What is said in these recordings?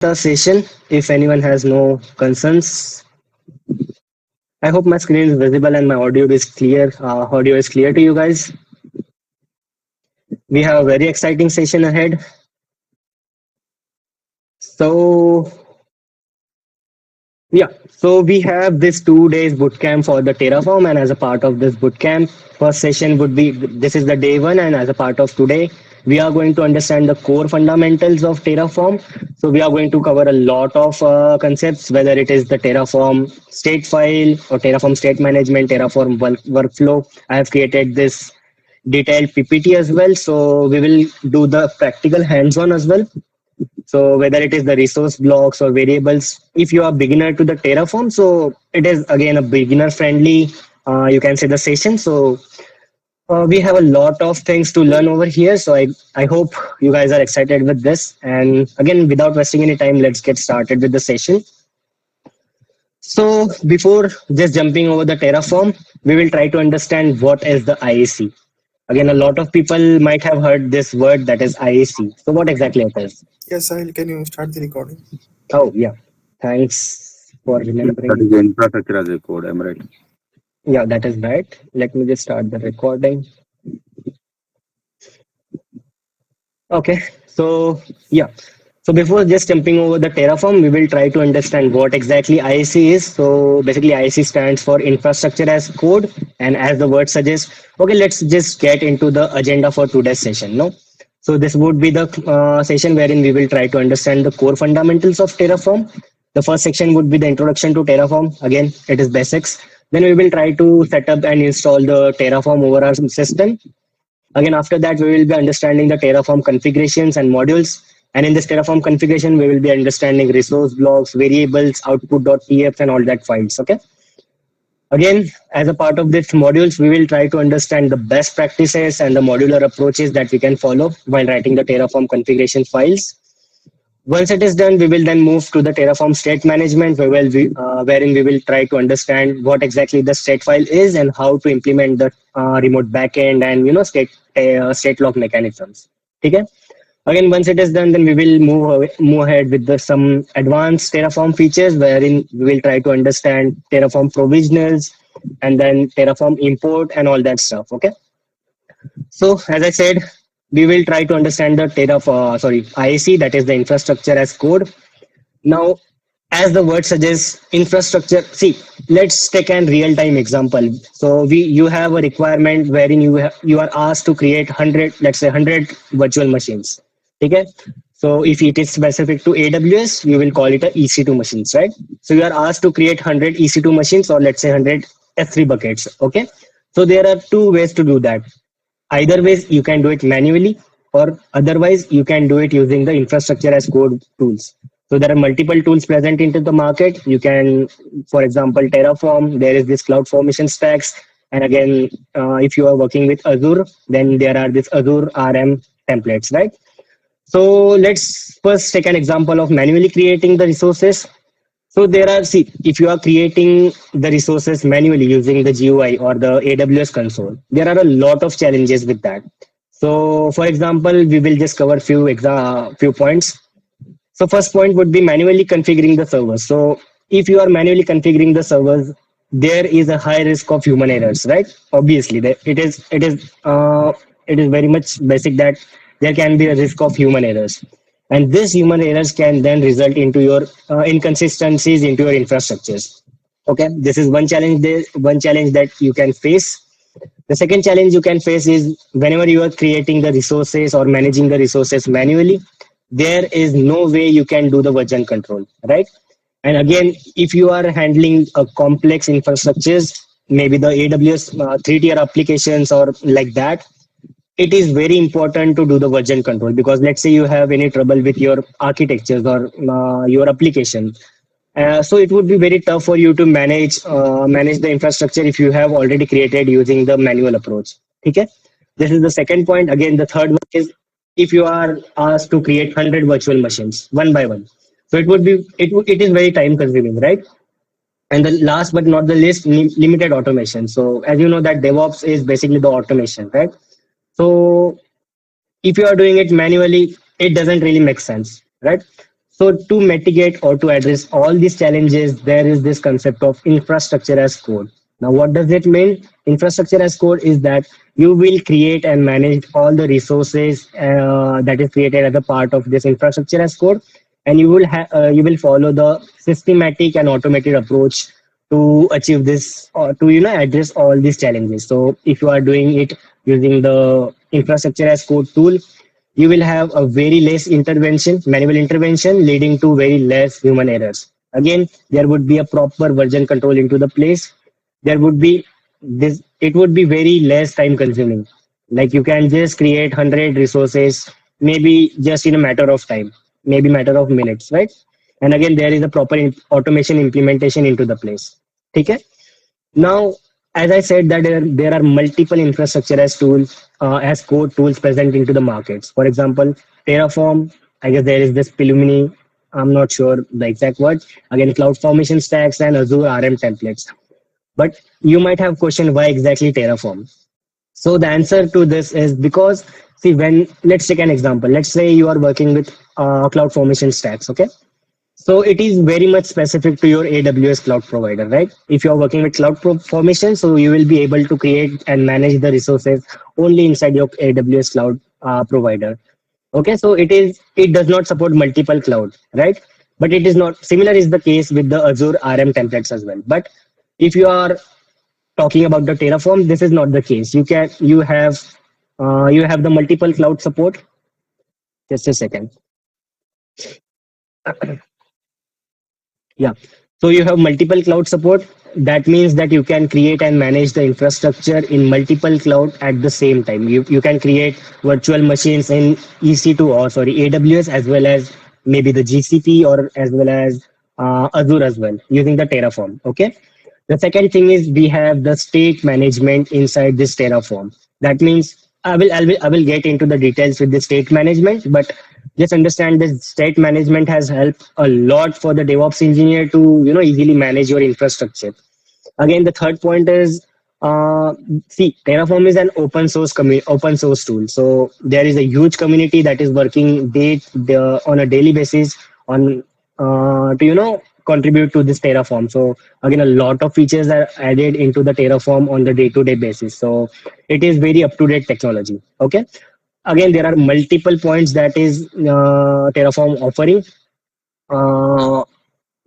the session. If anyone has no concerns, I hope my screen is visible and my audio is clear. Audio is clear to you guys. We have a very exciting session ahead. So yeah, so we have this 2 days bootcamp for the Terraform, and as a part of this bootcamp, first session would be this is the day one, and as a part of today, we are going to understand the core fundamentals of Terraform. So we are going to cover a lot of concepts, whether it is the Terraform state file or Terraform state management, Terraform workflow. I have created this detailed PPT as well, so we will do the practical hands-on as well. So whether it is the resource blocks or variables, if you are beginner to the Terraform, so it is again a beginner friendly, you can say the session. So we have a lot of things to learn over here. So I hope you guys are excited with this. And again, without wasting any time, let's get started with the session. So before just jumping over the Terraform, we will try to understand what is the IAC. Again, a lot of people might have heard this word that is IAC. So what exactly it is? Yes, Sahil, can you start the recording? Oh, yeah. Thanks for Yeah, that remembering. is the infrastructure as a code. I'm right. Yeah, that is right. Let me just start the recording. Okay. So, yeah. So before just jumping over the Terraform, we will try to understand what exactly IAC is. So basically, IAC stands for Infrastructure as Code, and as the word suggests, okay, let's just get into the agenda for today's session. No. So this would be the session wherein we will try to understand the core fundamentals of Terraform. The first section would be the introduction to Terraform. Again, it is basics. Then we will try to set up and install the Terraform over our system. Again, after that, we will be understanding the Terraform configurations and modules. And in this Terraform configuration, we will be understanding resource blocks, variables, output.tf, and all that files. Okay. Again, as a part of this modules, we will try to understand the best practices and the modular approaches that we can follow while writing the Terraform configuration files. Once it is done, we will then move to the Terraform state management, wherein we will try to understand what exactly the state file is and how to implement the remote backend and state log mechanisms. Okay. Again, once it is done, then we will move ahead with some advanced Terraform features, wherein we will try to understand Terraform provisionals and then Terraform import and all that stuff. Okay. So as I said, we will try to understand the IAC, that is the infrastructure as code. Now, as the word suggests, infrastructure. See, let's take an real-time example. So you have a requirement wherein you are asked to create 100, let's say 100 virtual machines. Okay. So if it is specific to AWS, you will call it a EC2 machines, right? So you are asked to create 100 EC2 machines, or let's say 100 S3 buckets. Okay. So there are two ways to do that. Either ways, you can do it manually, or otherwise you can do it using the infrastructure as code tools. So there are multiple tools present into the market. You can, for example, Terraform. There is this cloud formation stacks, and again, if you are working with Azure, then there are this Azure RM templates, right? So let's first take an example of manually creating the resources. So there are, see, if you are creating the resources manually using the GUI or the AWS console, there are a lot of challenges with that. So for example, we will just cover few points. So first point would be manually configuring the servers. So if you are manually configuring the servers, there is a high risk of human errors, right? Obviously, it is very much basic that there can be a risk of human errors, and these human errors can then result into your inconsistencies into your infrastructures. Okay, this is one challenge. One challenge that you can face. The second challenge you can face is whenever you are creating the resources or managing the resources manually, there is no way you can do the version control, right? And again, if you are handling a complex infrastructures, maybe the AWS three-tier applications or like that, it is very important to do the version control, because let's say you have any trouble with your architectures or your application. So it would be very tough for you to manage the infrastructure if you have already created using the manual approach. Okay, this is the second point. Again, the third one is if you are asked to create 100 virtual machines one by one. So it is very time consuming, right? And the last but not the least, limited automation. So as you know that DevOps is basically the automation, right? So if you are doing it manually, it doesn't really make sense, right? So to mitigate or to address all these challenges, there is this concept of infrastructure as code. Now, what does it mean? Infrastructure as code is that you will create and manage all the resources that is created as a part of this infrastructure as code, and you will follow the systematic and automated approach to achieve this or to address all these challenges. So, if you are doing it using the infrastructure as code tool, you will have a very less intervention, manual intervention, leading to very less human errors. Again, there would be a proper version control into the place. There would be this, it would be very less time consuming. Like you can just create 100 resources, maybe just in a matter of time, maybe matter of minutes, right? And again, there is a proper automation implementation into the place. Okay? Now, as I said, that there are multiple infrastructure as tools, as code tools present into the markets. For example, Terraform. I guess there is this Pilumini. I'm not sure the exact word. Again, cloud formation stacks and Azure RM templates. But you might have questioned why exactly Terraform. So the answer to this is because, see, when let's take an example. Let's say you are working with cloud formation stacks. Okay, so it is very much specific to your AWS cloud provider, right? If you are working with formation, so you will be able to create and manage the resources only inside your AWS cloud provider. Okay, so it does not support multiple cloud, right? But it is not similar is the case with the Azure RM templates as well. But if you are talking about the Terraform, this is not the case. You have the multiple cloud support. Just a second. Yeah. So you have multiple cloud support. That means that you can create and manage the infrastructure in multiple cloud at the same time. You can create virtual machines in EC2 or sorry AWS as well as maybe the GCP or as well as Azure as well using the Terraform. Okay. The second thing is we have the state management inside this Terraform. That means I will get into the details with the state management, but just understand this state management has helped a lot for the DevOps engineer to easily manage your infrastructure. Again, the third point is see, Terraform is an open source tool. So there is a huge community that is working on a daily basis on to contribute to this Terraform. So again, a lot of features are added into the Terraform on the day-to-day basis. So it is very up-to-date technology. Okay. Again, there are multiple points that is Terraform offering. Uh,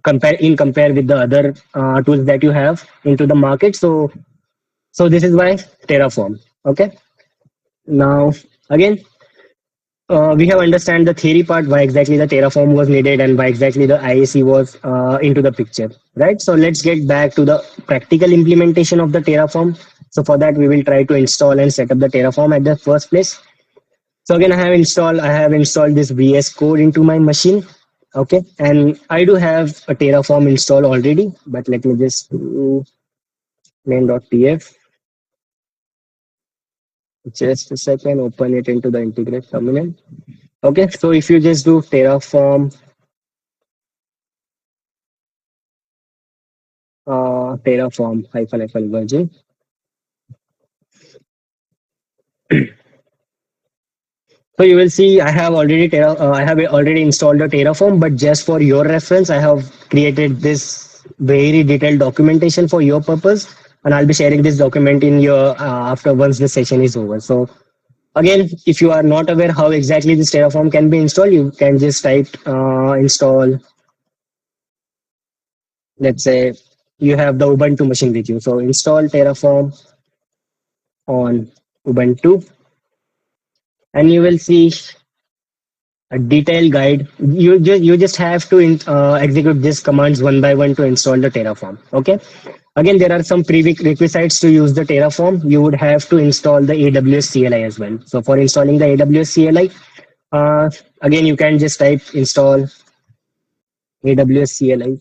compare with the other tools that you have into the market. So this is why Terraform. Okay. Now again, we have understand the theory part why exactly the Terraform was needed and why exactly the IAC was into the picture, right? So let's get back to the practical implementation of the Terraform. So for that we will try to install and set up the Terraform at the first place. So again, I have installed this VS Code into my machine. Okay, and I do have a Terraform installed already, but let me just do main.tf. Just a second, open it into the integrate terminal. Okay, so if you just do Terraform, Terraform hyphen version. So you will see I have already installed a Terraform, but just for your reference, I have created this very detailed documentation for your purpose, and I'll be sharing this document in your after once the session is over. So again, if you are not aware how exactly this Terraform can be installed, you can just type install. Let's say you have the Ubuntu machine with you, so install Terraform on Ubuntu, and you will see a detailed guide. You just have to execute these commands one by one to install the Terraform. Okay. Again, there are some prerequisites to use the Terraform. You would have to install the AWS CLI as well. So for installing the AWS CLI, again you can just type install AWS CLI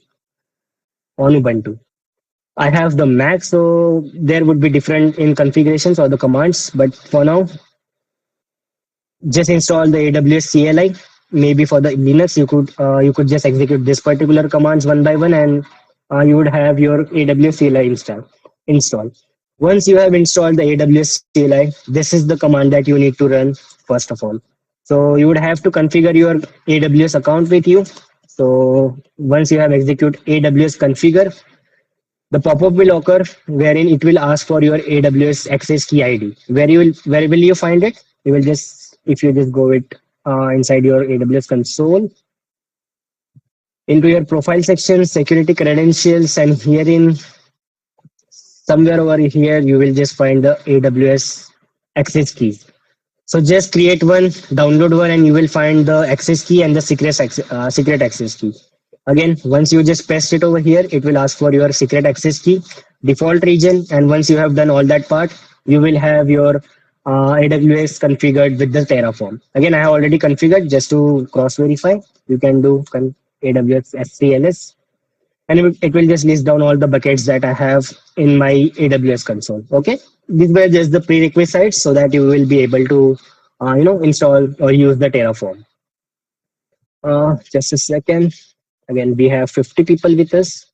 on Ubuntu. I have the Mac, so there would be different in configurations or the commands. But for now, just install the AWS CLI. Maybe for the Linux, you could just execute this particular commands one by one, and you would have your AWS CLI install. Once you have installed the AWS CLI, this is the command that you need to run first of all. So you would have to configure your AWS account with you. So once you have execute AWS configure, the pop-up will occur wherein it will ask for your AWS access key ID. Where will you find it? You will just if you just go it inside your AWS console into your profile section, security credentials, and herein somewhere over here you will just find the AWS access keys. So just create one, download one, and you will find the access key and the secret access key. Again, once you just paste it over here, it will ask for your secret access key, default region, and once you have done all that part, you will have your AWS configured with the Terraform. Again, I have already configured just to cross verify. You can do AWS S3LS and it will just list down all the buckets that I have in my AWS console. Okay, these were just the prerequisites so that you will be able to, install or use the Terraform. Just a second. Again, we have 50 people with us.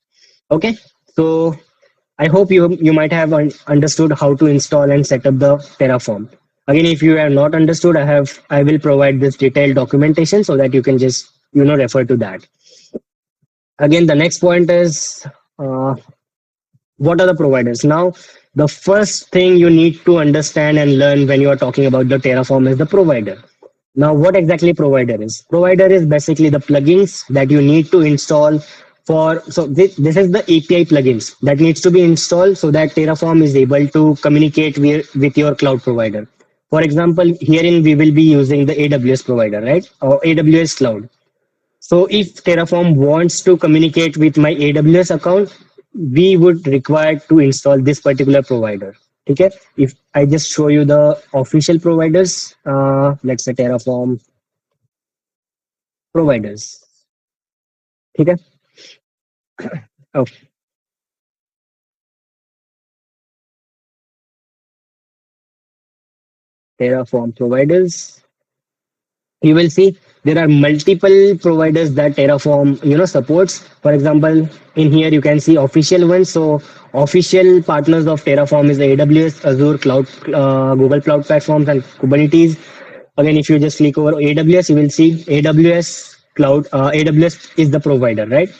Okay, so I hope you might have understood how to install and set up the Terraform. Again, if you have not understood, I will provide this detailed documentation so that you can just refer to that. Again, the next point is uh, what are the providers. Now the first thing you need to understand and learn when you are talking about the Terraform is the provider. Now what exactly provider is basically the plugins that you need to install for. So this is the API plugins that needs to be installed so that Terraform is able to communicate with your cloud provider. For example, herein we will be using the AWS provider, right, or AWS cloud. So if Terraform wants to communicate with my AWS account, we would require to install this particular provider. Okay. If I just show you the official providers, let's say Terraform providers. Okay. Oh, Terraform providers. You will see there are multiple providers that Terraform supports. For example, in here you can see official ones. So official partners of Terraform is the AWS, Azure cloud, Google cloud platforms, and Kubernetes. Again, if you just click over AWS, you will see AWS cloud. AWS is the provider, right?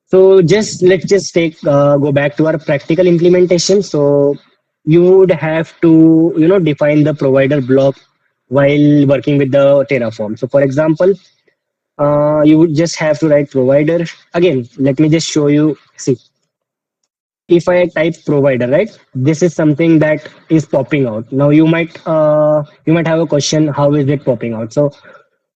So just let's just take go back to our practical implementation. So you would have to define the provider block while working with the Terraform. So for example, you would just have to write provider. Again, let me just show you. See, if I type provider, right, this is something that is popping out. Now you might have a question, how is it popping out? So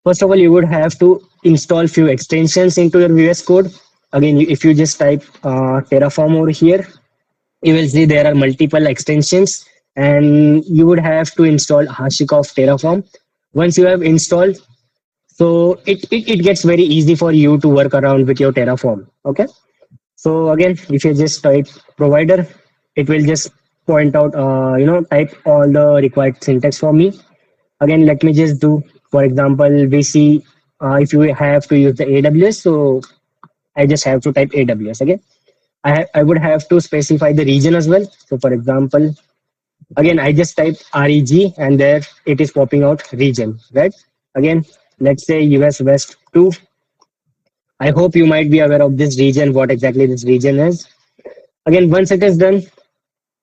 first of all, you would have to install few extensions into your VS Code. Again, if you just type Terraform over here, you will see there are multiple extensions and you would have to install HashiCorp Terraform. Once you have installed, so it gets very easy for you to work around with your Terraform. Okay. So again, if you just type provider, it will just point out, type all the required syntax for me. Again, let me just do, for example, we see if you have to use the AWS, so I just have to type AWS. Again, I would have to specify the region as well. So for example, again, I just type REG and there it is popping out region, right? Again, let's say US West 2. I hope you might be aware of this region, what exactly this region is. Again, once it is done,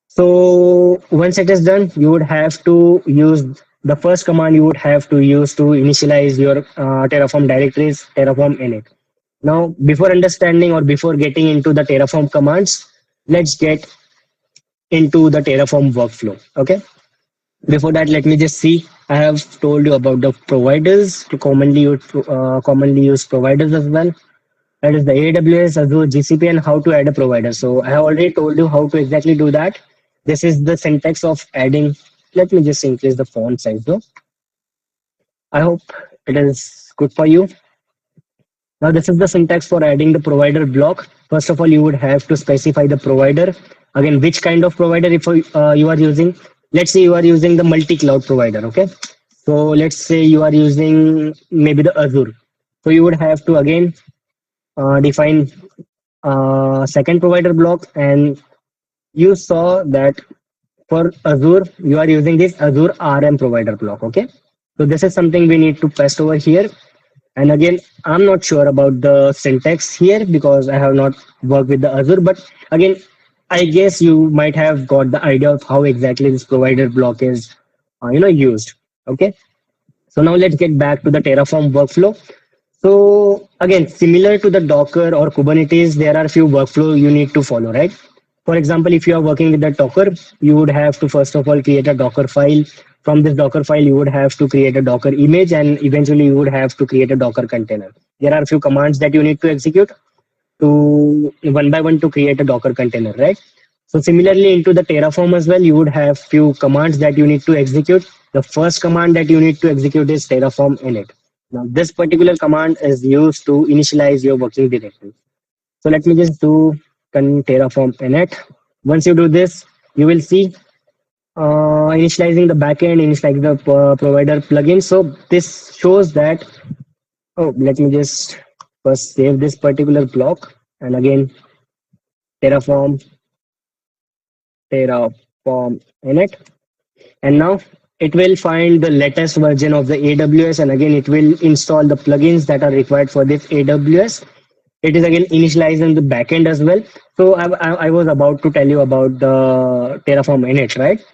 so once it is done, you would have to use the first command you would have to use to initialize your Terraform directories, Terraform init. Now, before understanding or before getting into the Terraform commands, let's get into the Terraform workflow. Okay. Before that, let me just see. I have told you about the providers, to commonly used providers as well. That is the AWS, Azure, GCP, and how to add a provider. So I have already told you how to exactly do that. This is the syntax of adding. Let me just increase the font size though. I hope it is good for you. Now this is the syntax for adding the provider block. First of all, you would have to specify the provider. Again, which kind of provider if you are using. Let's say you are using the multi-cloud provider, okay? So let's say you are using maybe the Azure. So you would have to again define second provider block, and you saw that for Azure, you are using this Azure RM provider block, okay? So this is something we need to paste over here. And again, I'm not sure about the syntax here because I have not worked with the Azure. But again, I guess you might have got the idea of how exactly this provider block is, used. Okay. So now let's get back to the Terraform workflow. So again, similar to the Docker or Kubernetes, there are a few workflow you need to follow, right? For example, if you are working with the Docker, you would have to first of all create a Docker file. From this Docker file, you would have to create a Docker image, and eventually you would have to create a Docker container. There are a few commands that you need to execute to one by one to create a Docker container, right? So similarly into the Terraform as well, you would have few commands that you need to execute. The first command that you need to execute is Terraform init. Now this particular command is used to initialize your working directory. So let me just do Terraform init. Once you do this, you will see initializing the backend, initializing the provider plugin. So this shows that, oh, let me just first save this particular block and again Terraform, Terraform init. And now it will find the latest version of the AWS and again it will install the plugins that are required for this AWS. It is again initialized in the backend as well. So I was about to tell you about the Terraform init, right?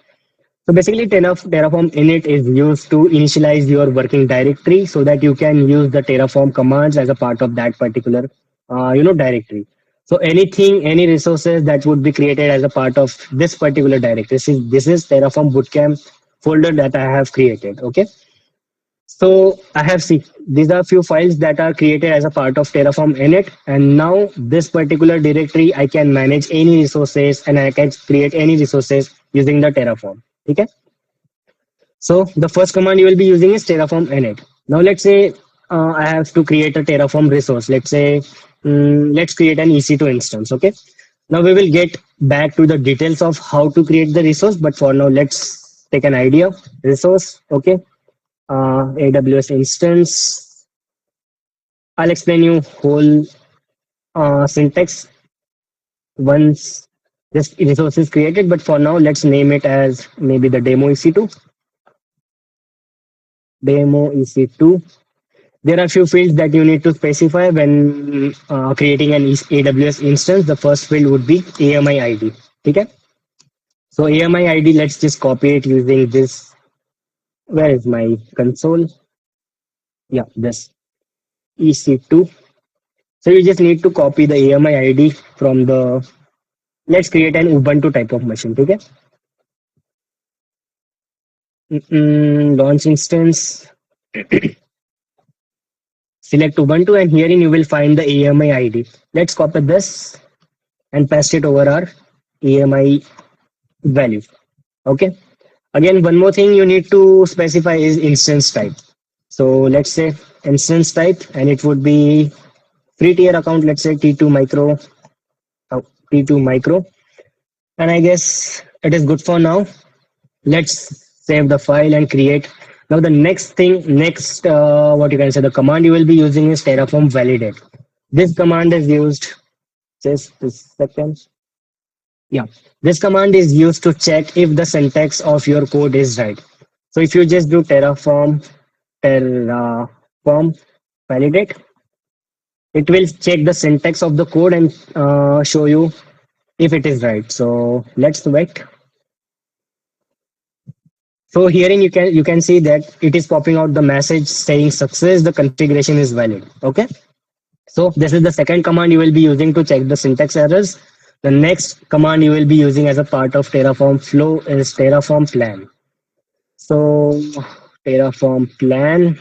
So basically, Terraform init is used to initialize your working directory so that you can use the Terraform commands as a part of that particular, directory. So anything, any resources that would be created as a part of this particular directory. This is Terraform Bootcamp folder that I have created. Okay. So I have seen these are few files that are created as a part of Terraform init, and now this particular directory I can manage any resources and I can create any resources using the Terraform. Okay. So the first command you will be using is Terraform init. Now let's say I have to create a Terraform resource. Let's say let's create an EC2 instance. Okay. Now we will get back to the details of how to create the resource, but for now let's take an idea. Resource. Okay. AWS instance. I'll explain you whole syntax once this resource is created. But for now, let's name it as maybe the demo EC2. Demo EC2. There are few fields that you need to specify when creating an AWS instance. The first field would be AMI ID. Okay. So AMI ID, let's just copy it using this. Where is my console? Yeah, this EC2. So you just need to copy the AMI ID from the. Let's create an Ubuntu type of machine. Okay. Launch instance. Select Ubuntu, and herein you will find the AMI ID. Let's copy this and paste it over our AMI value. Okay. Again, one more thing you need to specify is instance type. So let's say instance type, and it would be free tier account. Let's say T2 micro, T2 micro, and I guess it is good for now. Let's save the file and create. Now the next what you can say, the command you will be using is Terraform validate. This command is used, just a second. Yeah, this command is used to check if the syntax of your code is right. So if you just do Terraform validate, it will check the syntax of the code and show you if it is right. So let's wait. So herein you can see that it is popping out the message saying success, the configuration is valid. Okay. So this is the second command you will be using to check the syntax errors. The next command you will be using as a part of Terraform flow is Terraform plan. So Terraform plan.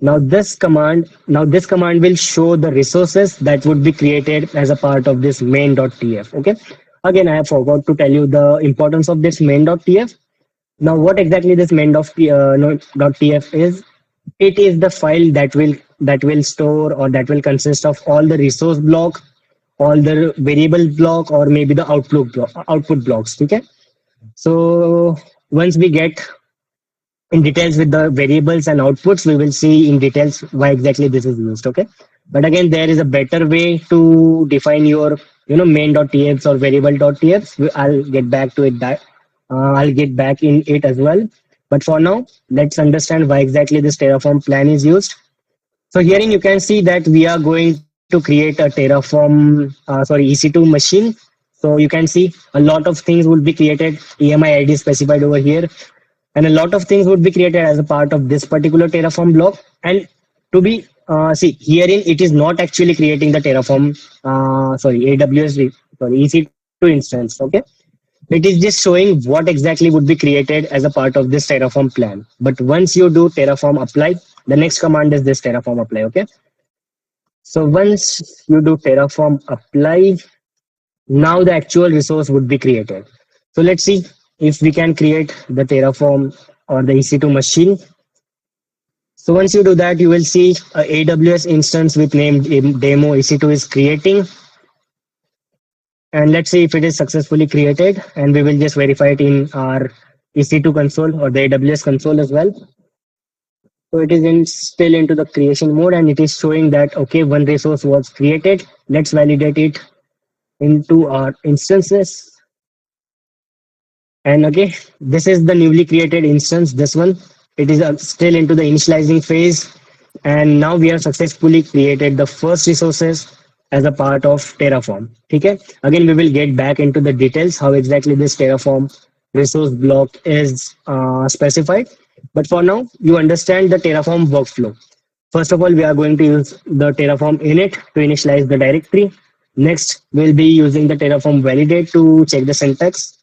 Now this command will show the resources that would be created as a part of this main.tf. Okay. Again, I have forgot to tell you the importance of this main.tf. Now, what exactly this main.tf is? It is the file that will store or that will consist of all the resource block, all the variable block, or maybe the output blocks. Okay. So once we get in details with the variables and outputs, we will see in details why exactly this is used. Okay. But again, there is a better way to define your main.tfs or variable.tfs. I'll get back to it. I'll get back in it as well. But for now, let's understand why exactly this Terraform plan is used. So herein you can see that we are going to create a Terraform, EC2 machine. So you can see a lot of things would be created, EMI ID specified over here, and a lot of things would be created as a part of this particular Terraform block. And to be see herein, it is not actually creating the Terraform, AWS, EC2 instance. Okay, it is just showing what exactly would be created as a part of this Terraform plan. But once you do Terraform apply, the next command is this Terraform apply. Okay, so once you do Terraform apply, now the actual resource would be created. So let's see if we can create the Terraform or the EC2 machine. So once you do that, you will see a AWS instance with name demo EC2 is creating. And let's see if it is successfully created. And we will just verify it in our EC2 console or the AWS console as well. So it is still into the creation mode, and it is showing that, okay, one resource was created. Let's validate it into our instances. And okay, this is the newly created instance, this one. It is still into the initializing phase. And now we have successfully created the first resources as a part of Terraform. Okay. Again, we will get back into the details how exactly this Terraform resource block is specified. But for now, you understand the Terraform workflow. First of all, we are going to use the Terraform init to initialize the directory. Next, we'll be using the Terraform validate to check the syntax.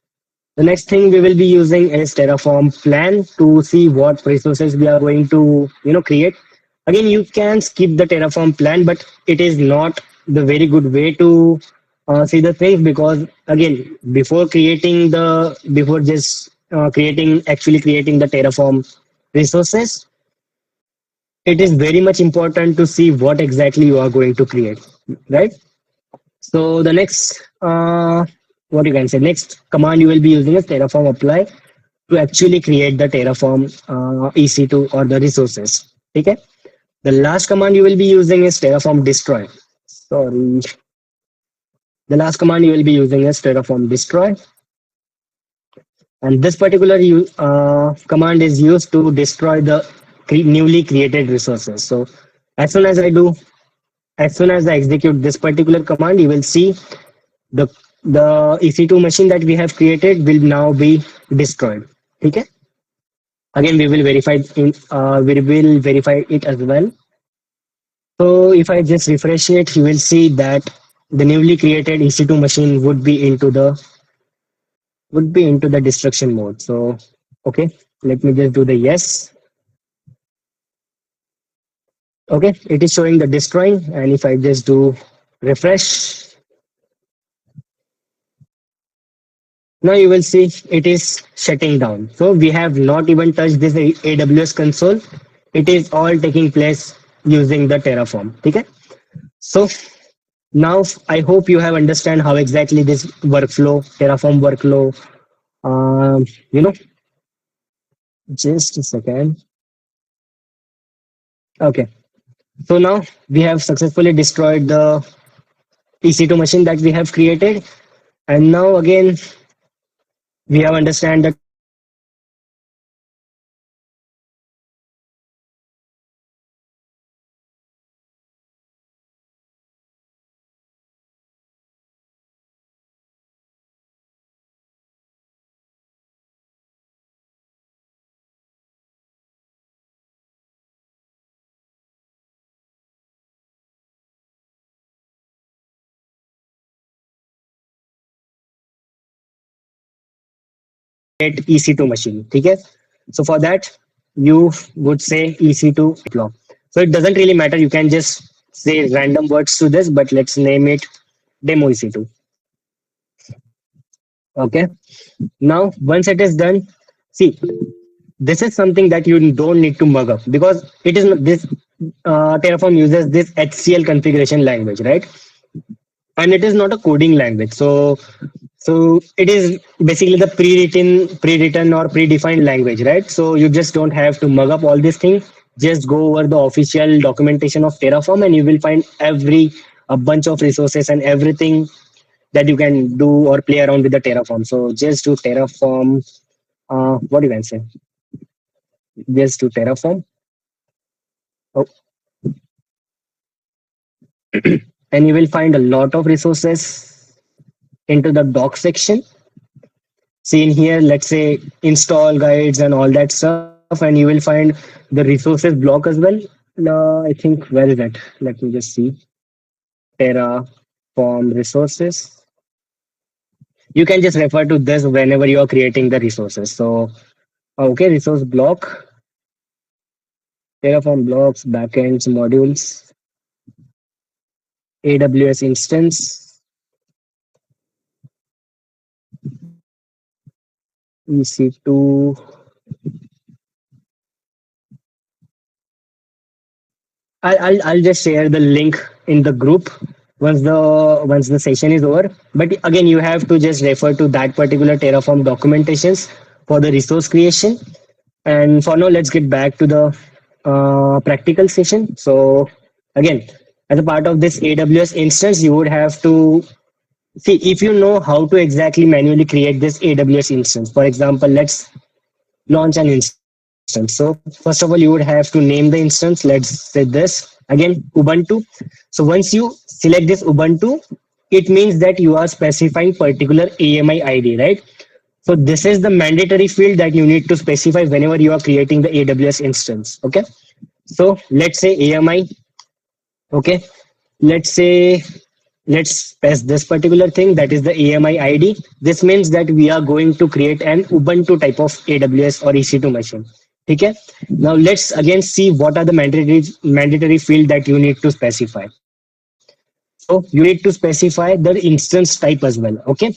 The next thing we will be using is Terraform plan to see what resources we are going to, create. Again, you can skip the Terraform plan, but it is not the very good way to see the things, because again, before just actually creating the Terraform resources, it is very much important to see what exactly you are going to create, right? So the next, what you can say, next command you will be using is Terraform apply to actually create the Terraform EC2 or the resources. Okay. The last command you will be using is Terraform destroy. Sorry. The last command you will be using is Terraform destroy. And this particular command is used to destroy the newly created resources. So as soon as I do, as soon as I execute this particular command, you will see the the EC2 machine that we have created will now be destroyed. Okay. Again, we will verify it as well. So if I just refresh it, you will see that the newly created EC2 machine would be into the destruction mode. So okay, let me just do the yes. Okay, it is showing the destroying, and if I just do refresh, now you will see it is shutting down. So we have not even touched this AWS console. It is all taking place using the Terraform. Okay. So now I hope you have understand how exactly this workflow, Terraform workflow, um, you know, just a second. Okay. So now we have successfully destroyed the EC2 machine that we have created. And now again, we have understand the Terraform workflow. So let's see how exactly we can create the Terraform EC2 machine. Create EC2 machine. Okay. So for that, you would say EC2 block. So it doesn't really matter. You can just say random words to this, but let's name it demo EC2. Okay. Now, once it is done, see, this is something that you don't need to mug up, because it is this Terraform uses this HCL configuration language, right? And it is not a coding language. So it is basically the pre-written or predefined language, right? So you just don't have to mug up all these things. Just go over the official documentation of Terraform, and you will find a bunch of resources and everything that you can do or play around with the Terraform. So just do Terraform. What you can say? Just do Terraform. Oh, and you will find a lot of resources into the doc section. See in here, let's say install guides and all that stuff, and you will find the resources block as well. I think where is that? Let me just see. Terraform resources. You can just refer to this whenever you are creating the resources. So okay, resource block, Terraform blocks, backends, modules, AWS instance, EC2. I'll just share the link in the group once the session is over. But again, you have to just refer to that particular Terraform documentations for the resource creation. And for now, let's get back to the practical session. So again, as a part of this AWS instance, you would have to see if you know how to exactly manually create this AWS instance. For example, let's launch an instance. So first of all, you would have to name the instance. Let's say this again, Ubuntu. So once you select this Ubuntu, it means that you are specifying particular AMI ID, right? So this is the mandatory field that you need to specify whenever you are creating the AWS instance. Okay. So let's say AMI. Okay. Let's say let's pass this particular thing, that is the AMI ID. This means that we are going to create an Ubuntu type of AWS or EC2 machine. Okay. Now let's again see what are the mandatory field that you need to specify. So you need to specify the instance type as well. Okay.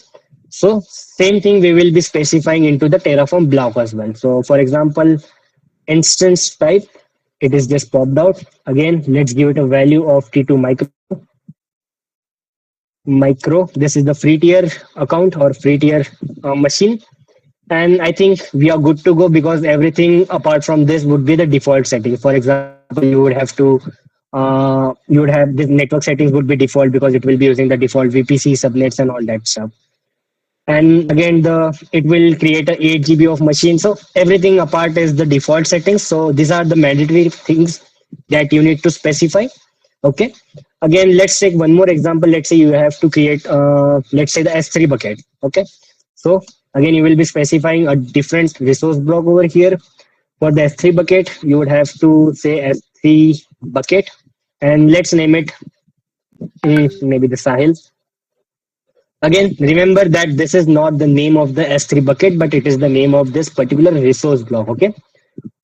So same thing we will be specifying into the Terraform block as well. So for example, instance type, it is just popped out. Again, let's give it a value of T2 micro. This is the free tier account or free tier machine. And I think we are good to go because everything apart from this would be the default setting. For example, you would have this network settings would be default because it will be using the default VPC subnets and all that stuff. And again, the it will create a 8 GB of machine. So everything apart is the default settings. So these are the mandatory things that you need to specify. Okay. Again, let's take one more example. Let's say you have to create let's say the S3 bucket. Okay. So again, you will be specifying a different resource block over here. For the S3 bucket, you would have to say S3 bucket, and let's name it maybe the Sahil. Again, remember that this is not the name of the S3 bucket, but it is the name of this particular resource block. Okay.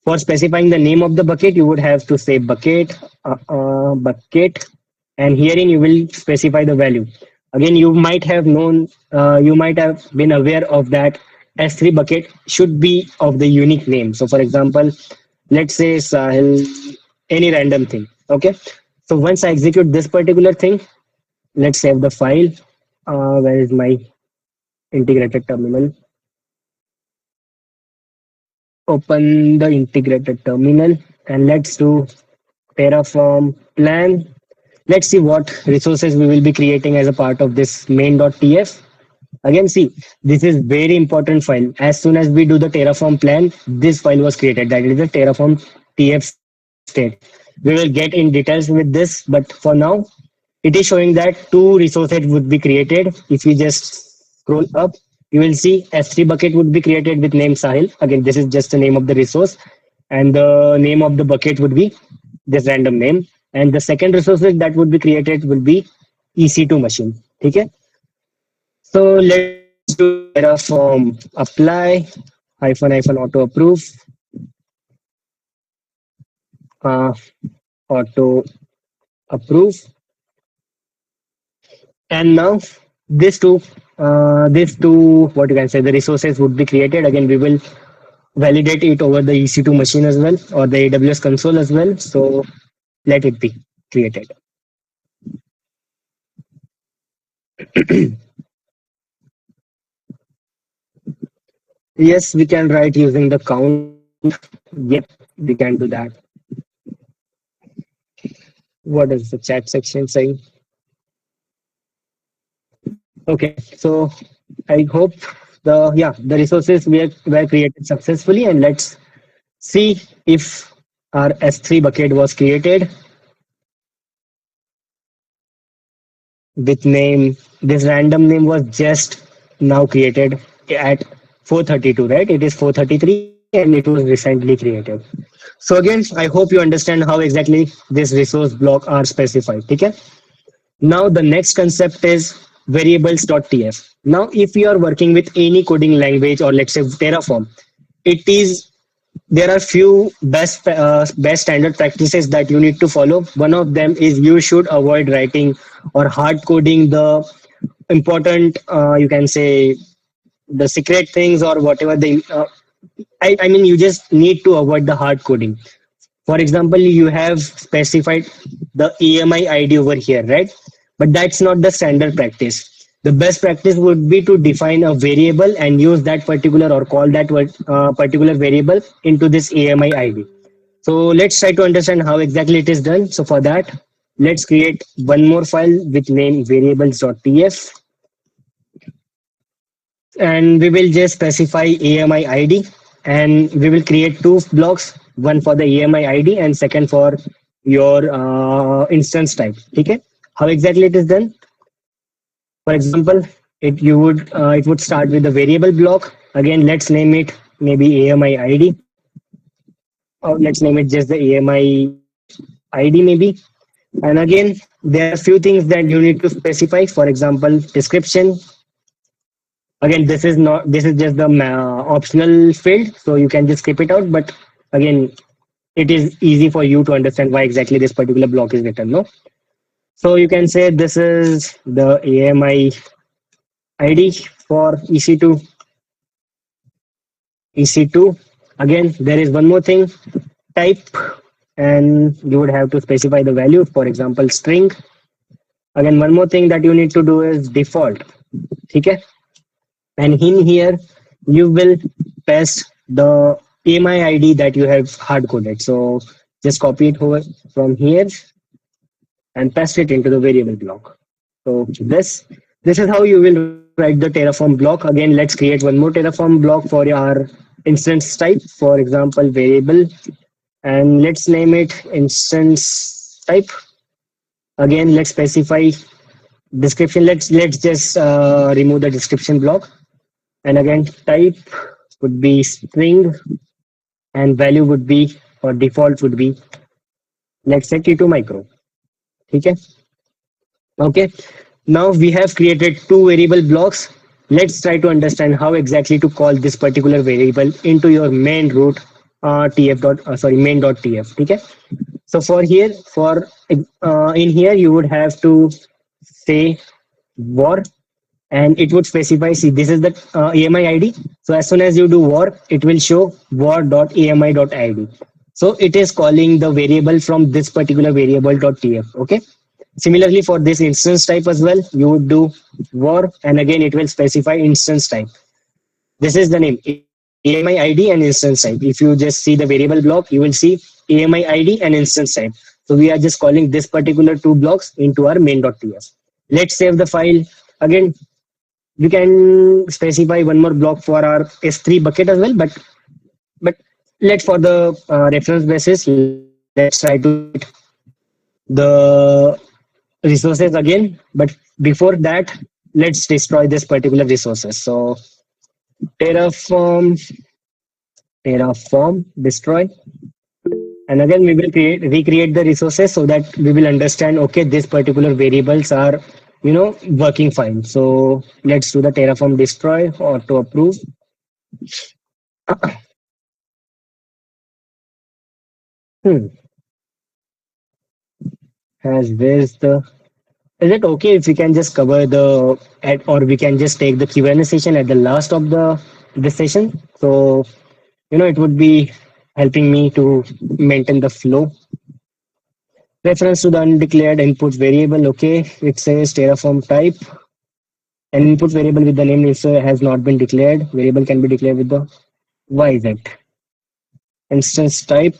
For specifying the name of the bucket, you would have to say bucket, and herein you will specify the value. Again, you might have been aware of that S3 bucket should be of the unique name. So, for example, let's say Sahil, any random thing. Okay. So once I execute this particular thing, let's save the file. Where is my integrated terminal? Open the integrated terminal and let's do Terraform plan. Let's see what resources we will be creating as a part of this main.tf. Again, see, this is very important file. As soon as we do the Terraform plan, this file was created. That is the Terraform tf state. We will get in details with this, but for now, it is showing that two resources would be created. If you just scroll up, you will see S3 bucket would be created with name Sahil. Again, this is just the name of the resource, and the name of the bucket would be this random name. And the second resource that would be created will be EC2 machine. Okay. So let's do Terraform apply -- auto approve uh, auto approve. And now these two, what you can say, the resources would be created. Again, we will validate it over the EC2 machine as well or the AWS console as well. So let it be created. Yes, we can write using the count. Yep, we can do that. What is the chat section saying? Okay, so I hope the resources were created successfully, and let's see if our S3 bucket was created. with name. This random name was just now created at 4:32, right? It is 4:33 and it was recently created. So again, I hope you understand how exactly this resource block are specified. Okay. Now the next concept is variables.tf. Now if you are working with any coding language or let's say Terraform, it is there are few best standard practices that you need to follow. One of them is you should avoid writing or hard coding the important you can say the secret things or whatever I mean you just need to avoid the hard coding. For example, you have specified the EMI ID over here, right? But that's not the standard practice. The best practice would be to define a variable and use that particular or call that particular variable into this EMI ID. So let's try to understand how exactly it is done. So for that, let's create one more file with name variables.tf, and we will just specify AMI ID, and we will create two blocks, one for the AMI ID and second for your instance type. Okay, how exactly it is done? For example, it would start with the variable block. Again, let's name it maybe AMI ID, or let's name it just the AMI ID maybe. And again, there are few things that you need to specify. For example, description. Again, this is just the optional field, so you can just skip it out. But again, it is easy for you to understand why exactly this particular block is written. No, so you can say this is the AMI ID for EC2. Again, there is one more thing, type, and you would have to specify the value. For example, string. Again, one more thing that you need to do is default. Okay, and in here you will paste the AMI ID that you have hard coded. So just copy it over from here and paste it into the variable block. So this is how you will write the Terraform block. Again, let's create one more Terraform block for your instance type. For example, variable, and let's name it instance type. Again, let's specify description. Let's just remove the description block. And again, type would be string and value would be or default would be let's say T2 micro. Okay. Okay. Now we have created two variable blocks. Let's try to understand how exactly to call this particular variable into your main root tf dot sorry main dot tf. Okay. So for here for in here you would have to say var, and it would specify, see this is the AMI ID. So as soon as you do var, it will show var.ami.id. So it is calling the variable from this particular variable.tf. Okay. Similarly for this instance type as well, you would do var, and again it will specify instance type. This is the name AMI ID and instance type. If you just see the variable block, you will see AMI ID and instance type. So we are just calling this particular two blocks into our main.tf. Let's save the file. Again, we can specify one more block for our S3 bucket as well, but let's for the reference basis, let's try to create the resources again. But before that, let's destroy this particular resources. So terraform destroy, and again we will recreate the resources so that we will understand, okay, this particular variables are working fine. So let's do the terraform destroy or to approve. Hmm. Has where's the Is it okay if we can just cover the at or we can just take the Q&A session at the last of the session? So it would be helping me to maintain the flow. Reference to the undeclared input variable. Okay, it says Terraform type. An input variable with the name is has not been declared. Variable can be declared with the YZ. Instance type.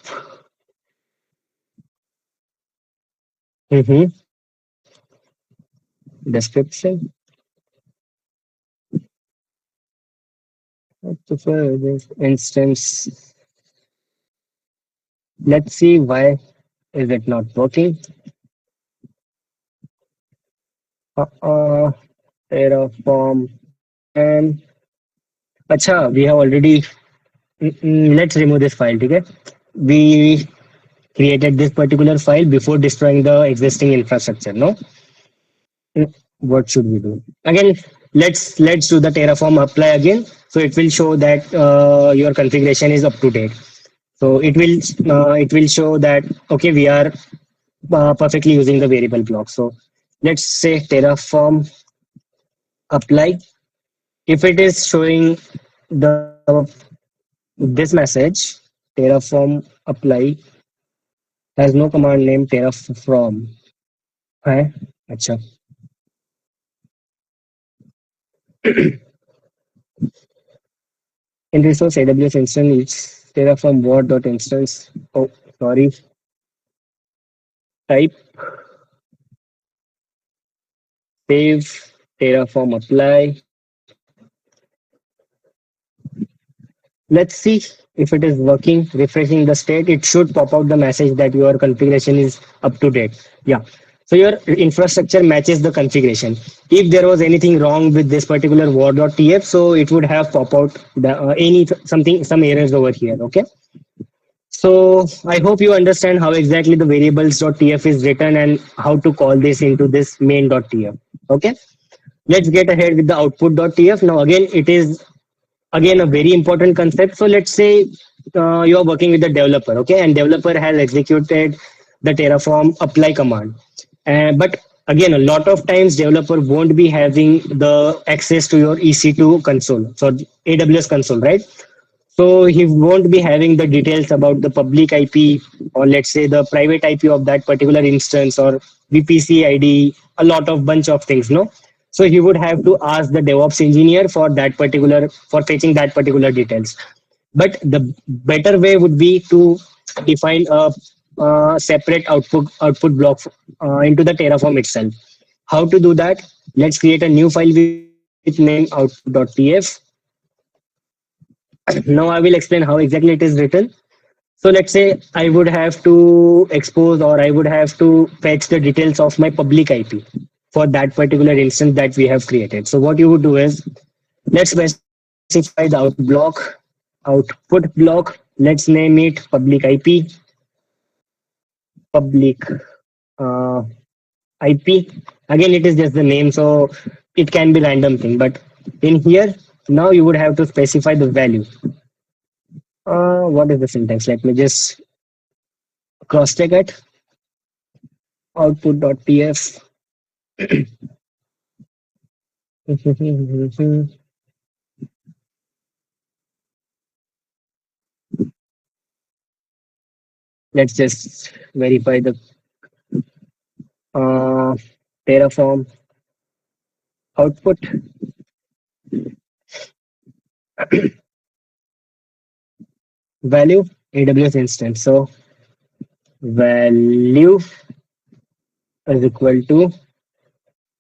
Mm-hmm. Description. I prefer this instance. Let's see why is it not working. uh, Terraform. And acha, we have already. Let's remove this file. Okay, we created this particular file before destroying the existing infrastructure. No. What should we do again? Let's do the Terraform apply again, so it will show that your configuration is up to date. So it will show that okay, we are perfectly using the variable block. So let's say Terraform apply. If it is showing the this message, Terraform apply has no command name Terraform. है अच्छा. In resource AWS instance it's Terraform what.instance. Oh, sorry. Type save Terraform apply. Let's see if it is working. Refreshing the state, it should pop out the message that your configuration is up to date. Yeah. So your infrastructure matches the configuration. If there was anything wrong with this particular war.tf, so it would have pop out some errors over here. Okay. So I hope you understand how exactly the variables.tf is written and how to call this into this main.tf. Okay. Let's get ahead with the output.tf. Now again, it is again a very important concept. So let's say you are working with the developer, okay, and developer has executed the Terraform apply command. But again, a lot of times developer won't be having the access to your EC2 console, so AWS console, right? So he won't be having the details about the public IP, or let's say the private IP of that particular instance, or VPC ID, a lot of bunch of things, no? So he would have to ask the DevOps engineer for fetching that particular details. But the better way would be to define a separate output block into the Terraform itself. How to do that? Let's create a new file with name output.tf. Now I will explain how exactly it is written. So let's say I would have to expose, or I would have to fetch the details of my public IP for that particular instance that we have created. So what you would do is, let's specify the output block. Let's name it public IP, public uh, IP. Again, it is just the name, so it can be random thing. But in here, now you would have to specify the value. What is the syntax? Let me just cross check it. Output.tf. Let's just verify the uh, Terraform output value AWS instance. So value is equal to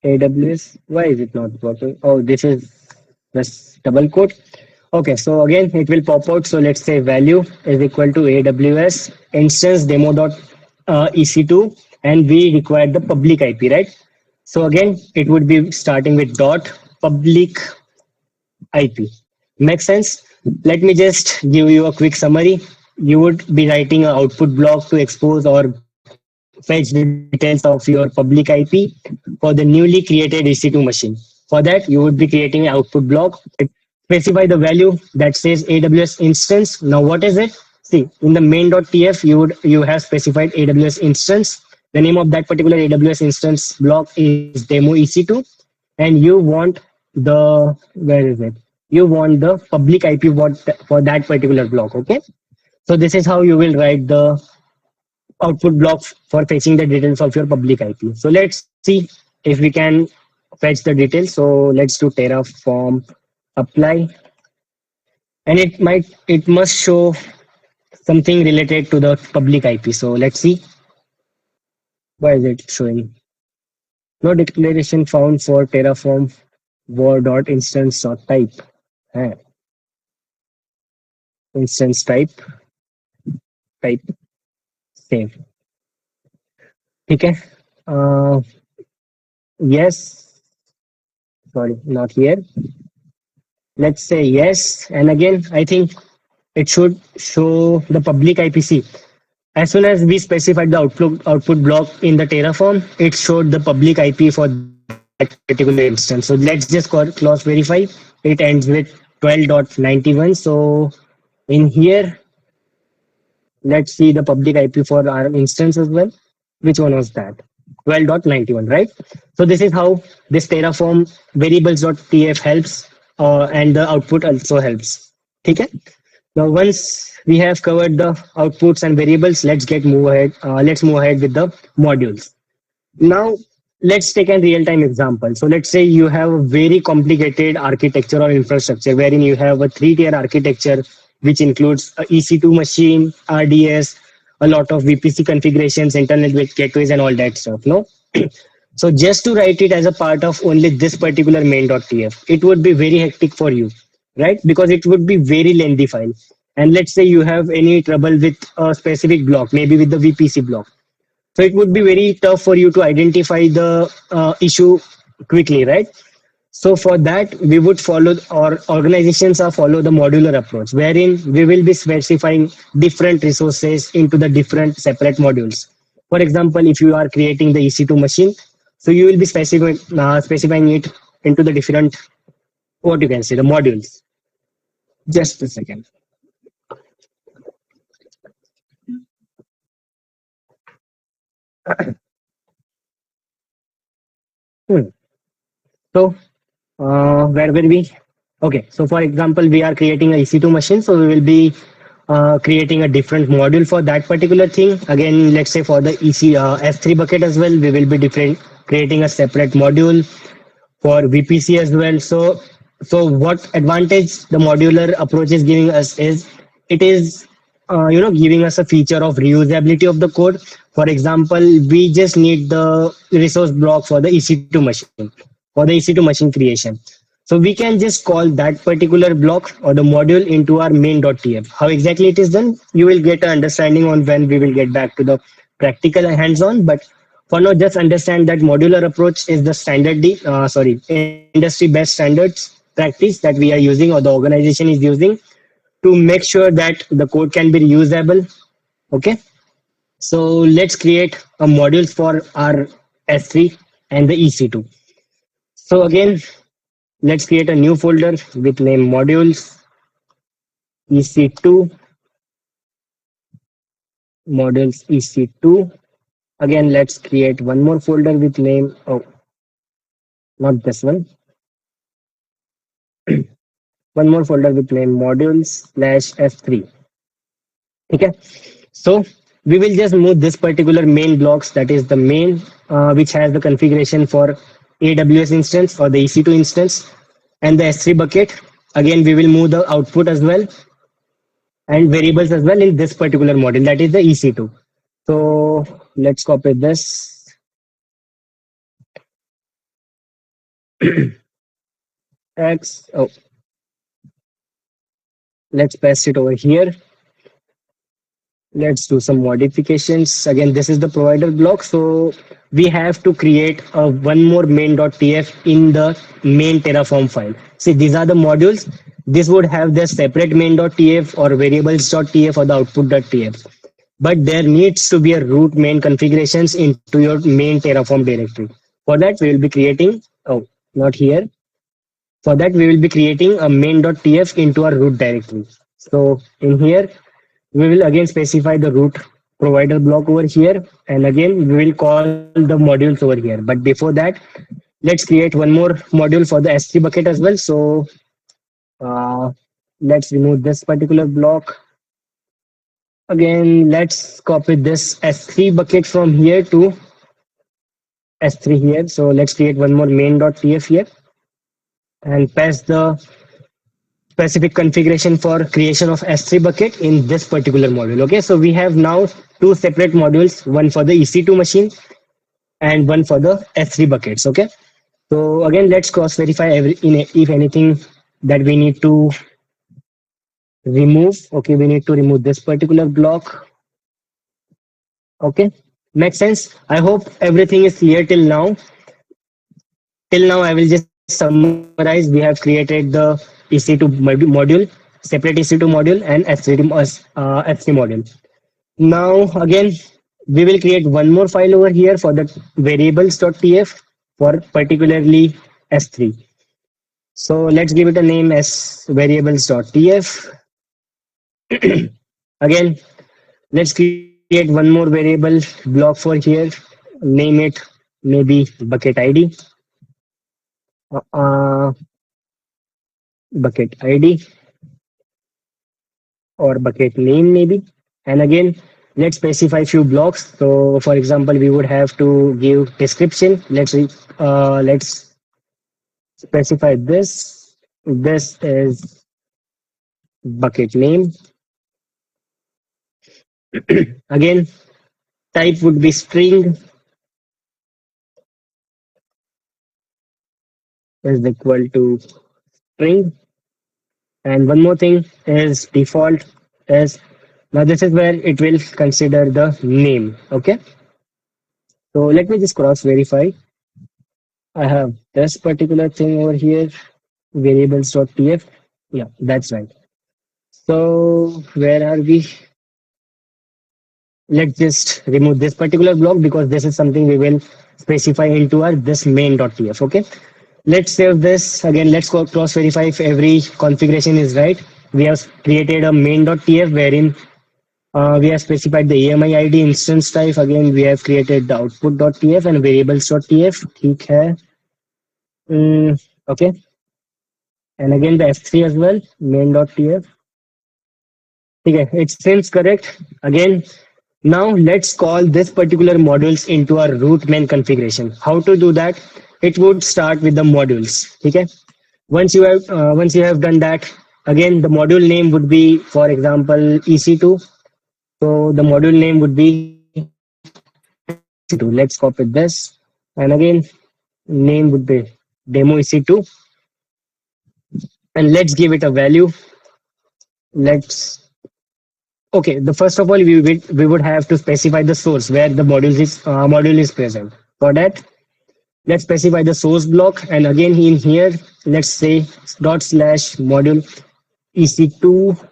AWS. Why is it not working? Oh, this is just double quote. Okay, so again it will pop out. So let's say value is equal to AWS instance demo dot EC2, and we require the public IP, right? So again, it would be starting with dot public IP. Makes sense? Let me just give you a quick summary. You would be writing an output block to expose or fetch the details of your public IP for the newly created EC2 machine. For that, you would be creating an output block. Specify the value that says AWS instance. Now, what is it? See, in the main.tf, you have specified AWS instance. The name of that particular AWS instance block is demo EC2, and you want the where is it? You want the public IP for that particular block. Okay, so this is how you will write the output blocks for fetching the details of your public IP. So let's see if we can fetch the details. So let's do Terraform apply, and it must show something related to the public IP. So let's see, why is it showing no declaration found for Terraform var.instance.type. Eh, instance type save. ठीक है. Yes, sorry, not here. Let's say yes. And again, I think it should show the public IPC. As soon as we specified the output block in the Terraform, it showed the public IP for that particular instance. So let's just cross verify. It ends with 12.91. So in here, let's see the public IP for our instance as well. Which one was that? 12.91, right? So this is how this Terraform variables.tf helps, and the output also helps. Okay. Now, once we have covered the outputs and variables, let's get move ahead. Let's move ahead with the modules. Now, let's take a real-time example. So let's say you have a very complicated architecture or infrastructure wherein you have a three-tier architecture, which includes a EC2 machine, RDS, a lot of VPC configurations, internet with gateways, and all that stuff. No. So just to write it as a part of only this particular main.tf, it would be very hectic for you, right? Because it would be very lengthy file. And let's say you have any trouble with a specific block, maybe with the VPC block. So it would be very tough for you to identify the issue quickly, right? So for that, we would follow, or organizations are follow the modular approach, wherein we will be specifying different resources into the different separate modules. For example, if you are creating the EC2 machine, so you will be specifying it into the different, what you can say, the modules. Just a second. Hmm. So where will we? Okay, so for example, we are creating a EC2 machine, so we will be creating a different module for that particular thing. Again, let's say for the S3 bucket as well, we will be different creating a separate module for VPC as well. So what advantage the modular approach is giving us is it is giving us a feature of reusability of the code. For example, we just need the resource block for the EC2 machine, for the EC2 machine creation. So we can just call that particular block or the module into our main.tf. How exactly it is done, you will get an understanding on when we will get back to the practical hands-on. But for now, just understand that modular approach is the industry best standards practice that we are using, or the organization is using, to make sure that the code can be reusable. Okay, so let's create a modules for our S3 and the EC2. So again, let's create a new folder with name modules EC2, modules EC2. Again, let's create one more folder with name, oh, not this one more folder with name modules/s3. Okay, so we will just move this particular main blocks, that is the main, which has the configuration for AWS instance or the EC2 instance, and the S3 bucket. Again, we will move the output as well and variables as well in this particular model, that is the EC2. So let's copy this X. Oh, let's paste it over here. Let's do some modifications. Again, this is the provider block. So we have to create a one more main.tf in the main Terraform file. See, these are the modules. This would have their separate main.tf or variables.tf or the output.tf. But there needs to be a root main configurations into your main Terraform directory. For that, we will be creating, oh, not here. For that, we will be creating a main.tf into our root directory. So in here, we will again specify the root provider block over here, and again we will call the modules over here. But before that, let's create one more module for the S3 bucket as well. So uh, let's remove this particular block. Again, let's copy this S3 bucket from here to S3 here. So let's create one more main.tf here and pass the specific configuration for creation of S3 bucket in this particular module. Okay, so we have now two separate modules, one for the EC2 machine and one for the S3 buckets. Okay, so again, let's cross verify if anything that we need to remove. Okay, we need to remove this particular block. Okay, makes sense. I hope everything is clear till now. till now I will just summarize. We have created the EC2 module, separate EC2 module, and S3 module. Now again, we will create one more file over here for the variables.tf for particularly S3. So let's give it a name as variables.tf. Again, let's create one more variable block for here. Name it maybe bucket ID, uh, bucket ID or bucket name maybe. And again, let's specify few blocks. So for example, we would have to give description. Let's specify this. This is bucket name. Again, type would be string is equal to string. And one more thing is default is now this is where it will consider the name. Okay. So let me just cross verify. I have this particular thing over here, variables.tf. Yeah, that's right. So where are we? Let's just remove this particular block because this is something we will specify into our this main.tf. Okay. Let's save this again. Let's go cross verify if every configuration is right. We have created a main.tf wherein we have specified the AMI ID instance type. Again, we have created the output.tf and variables.tf. ठीक है. Okay. And again the S3 as well, main.tf. Okay, it seems correct. Again, now let's call this particular modules into our root main configuration. How to do that? It would start with the modules. Okay. Once you have done that, again the module name would be, for example, EC2. So the module name would be EC2. Let's copy this, and again name would be demo EC2, and let's give it a value. Let's Okay, the first of all, we would have to specify the source where the module is present. For that, let's specify the source block, and again in here, let's say dot slash module EC2.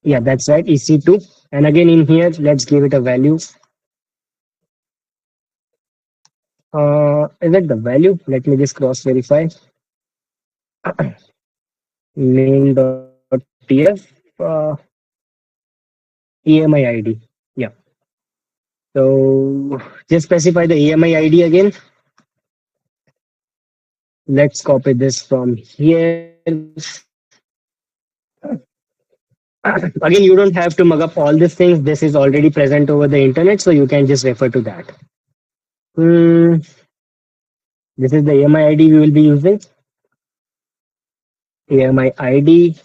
Yeah, that's right, EC2. And again in here, let's give it a value. Is it the value? Let me just cross verify. Main.tf EMI ID. Yeah. So just specify the EMI ID again. Let's copy this from here. Again, you don't have to mug up all these things. This is already present over the internet, so you can just refer to that. Hmm, this is the AMI ID we will be using. AMI ID.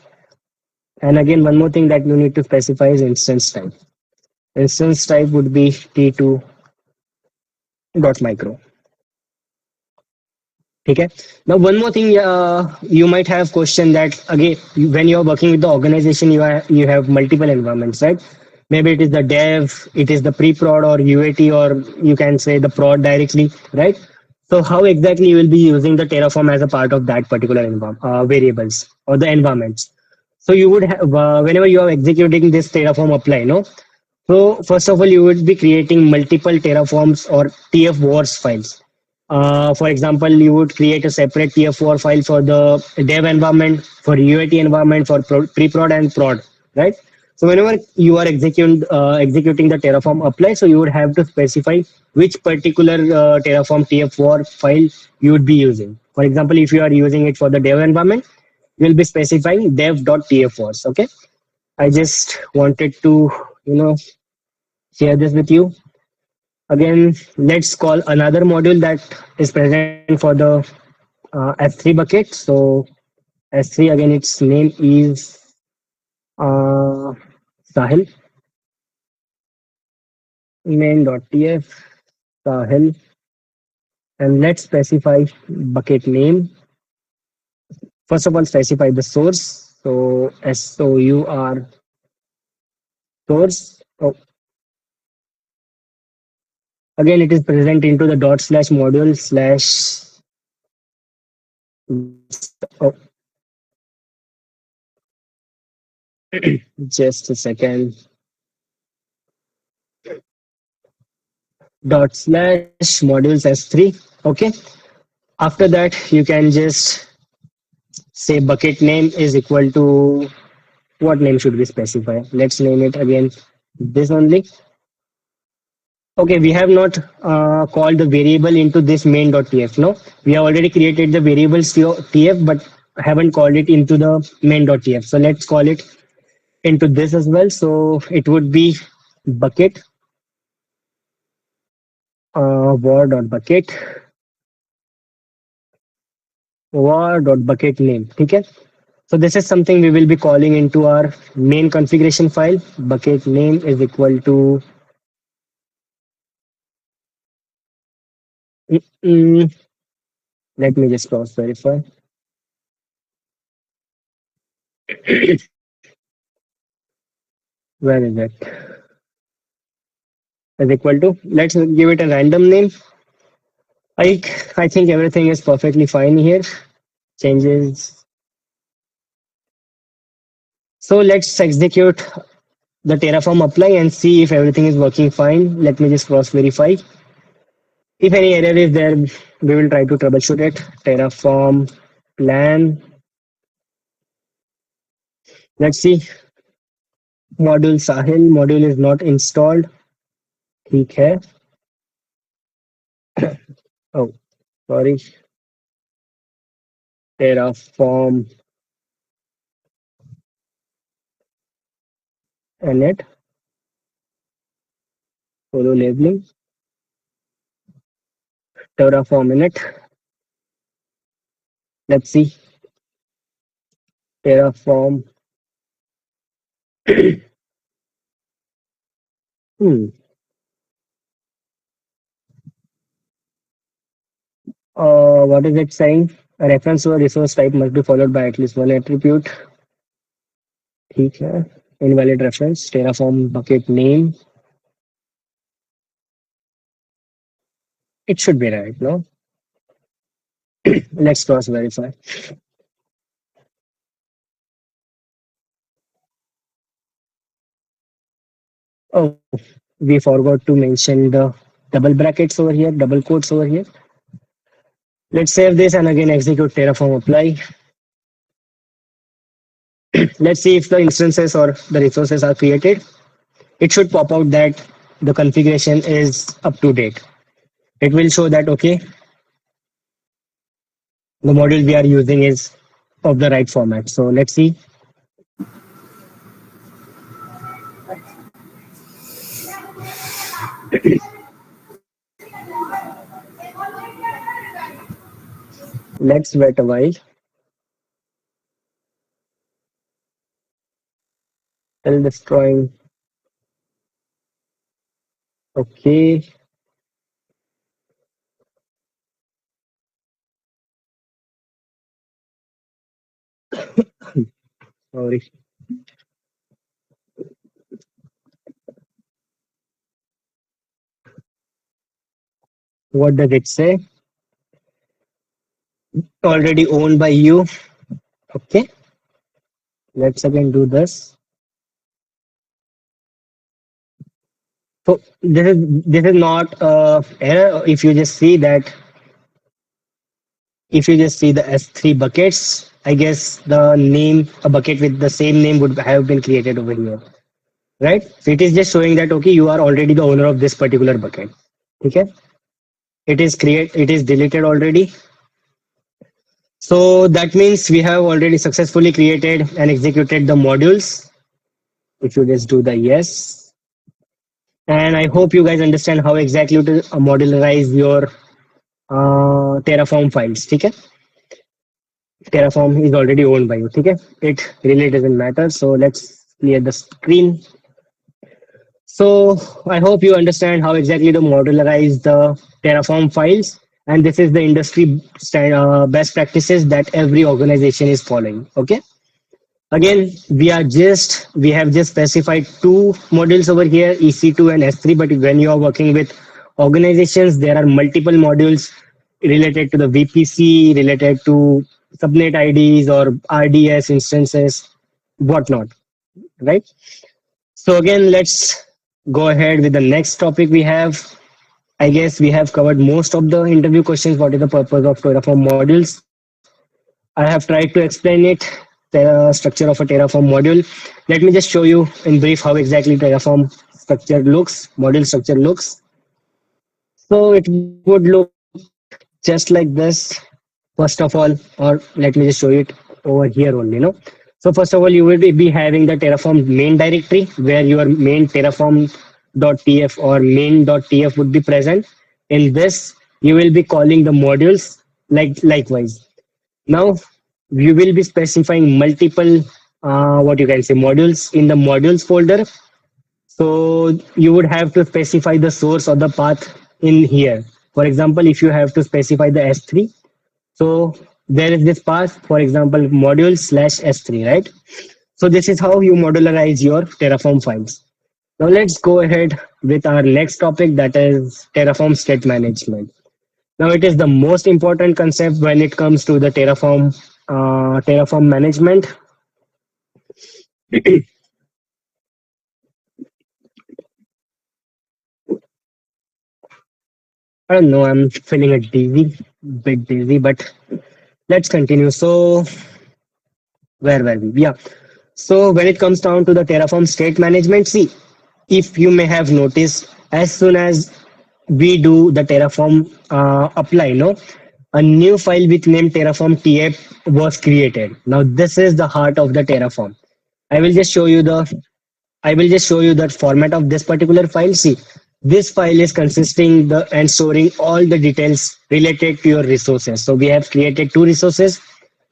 And again, one more thing that you need to specify is instance type. Instance type would be t2.micro. Okay. Now, one more thing, you might have question that again, when you're working with the organization, you have multiple environments, right? Maybe it is the dev, it is the pre-prod or UAT, or you can say the prod directly, right? So how exactly you will be using the Terraform as a part of that particular variables or the environments? So you would have whenever you are executing this Terraform apply, no? So first of all, you would be creating multiple Terraforms or TF wars files. For example, you would create a separate TF4 file for the dev environment, for UAT environment, for pre-prod and prod, right? So whenever you are executing the Terraform apply, so you would have to specify which particular Terraform TF4 file you would be using. For example, if you are using it for the dev environment, you will be specifying dev.tf4s. Okay. I just wanted to, you know, share this with you. Again, let's call another module that is present for the S3 bucket. So S3 again, its name is uh, Sahil main.tf Sahil, and let's specify bucket name. First of all, specify the source. So SOUR source. Oh, again, it is present into the dot slash module slash Oh, just a second. Dot slash modules s3. Okay. After that, you can just say bucket name is equal to what name should we specify? Let's name it again this only. Okay, we have not called the variable into this main.tf. No, we have already created the variables tf, but haven't called it into the main.tf. So let's call it into this as well. So it would be bucket var.bucket var.bucket name. Okay. So this is something we will be calling into our main configuration file. Bucket name is equal to mm, let me just cross verify. Where is it? Is equal to. Let's give it a random name. I I think everything is perfectly fine here. Changes. So let's execute the Terraform apply and see if everything is working fine. Let me just cross verify. If any error is there, we will try to troubleshoot it. Terraform plan. Let's see. Module Sahil. Module is not installed. ठीक है. Oh, sorry. Terraform init. Solo labeling. Terraform init. Let's see. Terraform. Hmm. What is it saying? A reference to a resource type must be followed by at least one attribute. ठीक है. Invalid reference. Terraform bucket name. It should be right, no? Let's cross verify. Oh, we forgot to mention the double brackets over here, double quotes over here. Let's save this and again execute Terraform apply. Let's see if the instances or the resources are created. It should pop out that the configuration is up to date. It will show that, okay, the module we are using is of the right format. So let's see. Let's wait a while. Still destroying. Okay. Sorry. What does it say? Already owned by you. Okay. Let's again do this. So this is not error. If you just see the S3 buckets, I guess the name a bucket with the same name would have been created over here, right? So it is just showing that okay, you are already the owner of this particular bucket. Okay, it is deleted already. So that means we have already successfully created and executed the modules. If you just do the yes, and I hope you guys understand how exactly to modularize your Terraform files. Okay, Terraform is already owned by you. Okay, it really doesn't matter. So let's clear the screen. So I hope you understand how exactly to modularize the Terraform files. And this is the industry best practices that every organization is following. Okay. Again, we have just specified two modules over here, EC2 and S3. But when you are working with organizations, there are multiple modules related to the VPC, related to subnet IDs or RDS instances, whatnot, right? So again, let's go ahead with the next topic we have. I guess we have covered most of the interview questions. What is the purpose of Terraform modules? I have tried to explain it, the structure of a Terraform module. Let me just show you in brief how exactly Terraform structure looks, module structure looks. So it would look just like this. First of all, or let me just show you it over here only, no? So first of all, you will be having the Terraform main directory where your main Terraform.tf or main.tf would be present. In this, you will be calling the modules likewise. Now, you will be specifying multiple, what you can say, modules in the modules folder. So you would have to specify the source or the path in here. For example, if you have to specify the S3, so there is this path, for example, module slash S3, right? So this is how you modularize your Terraform files. Now let's go ahead with our next topic, that is Terraform state management. Now it is the most important concept when it comes to the Terraform management. I don't know, I'm feeling a bit dizzy, but let's continue. So where were we? Yeah. So when it comes down to the Terraform state management, see, if you may have noticed, as soon as we do the Terraform apply, no, a new file with name Terraform TF was created. Now this is the heart of the Terraform. I will just show you the I will just show you the format of this particular file. See, this file is consisting the and storing all the details related to your resources. So we have created two resources,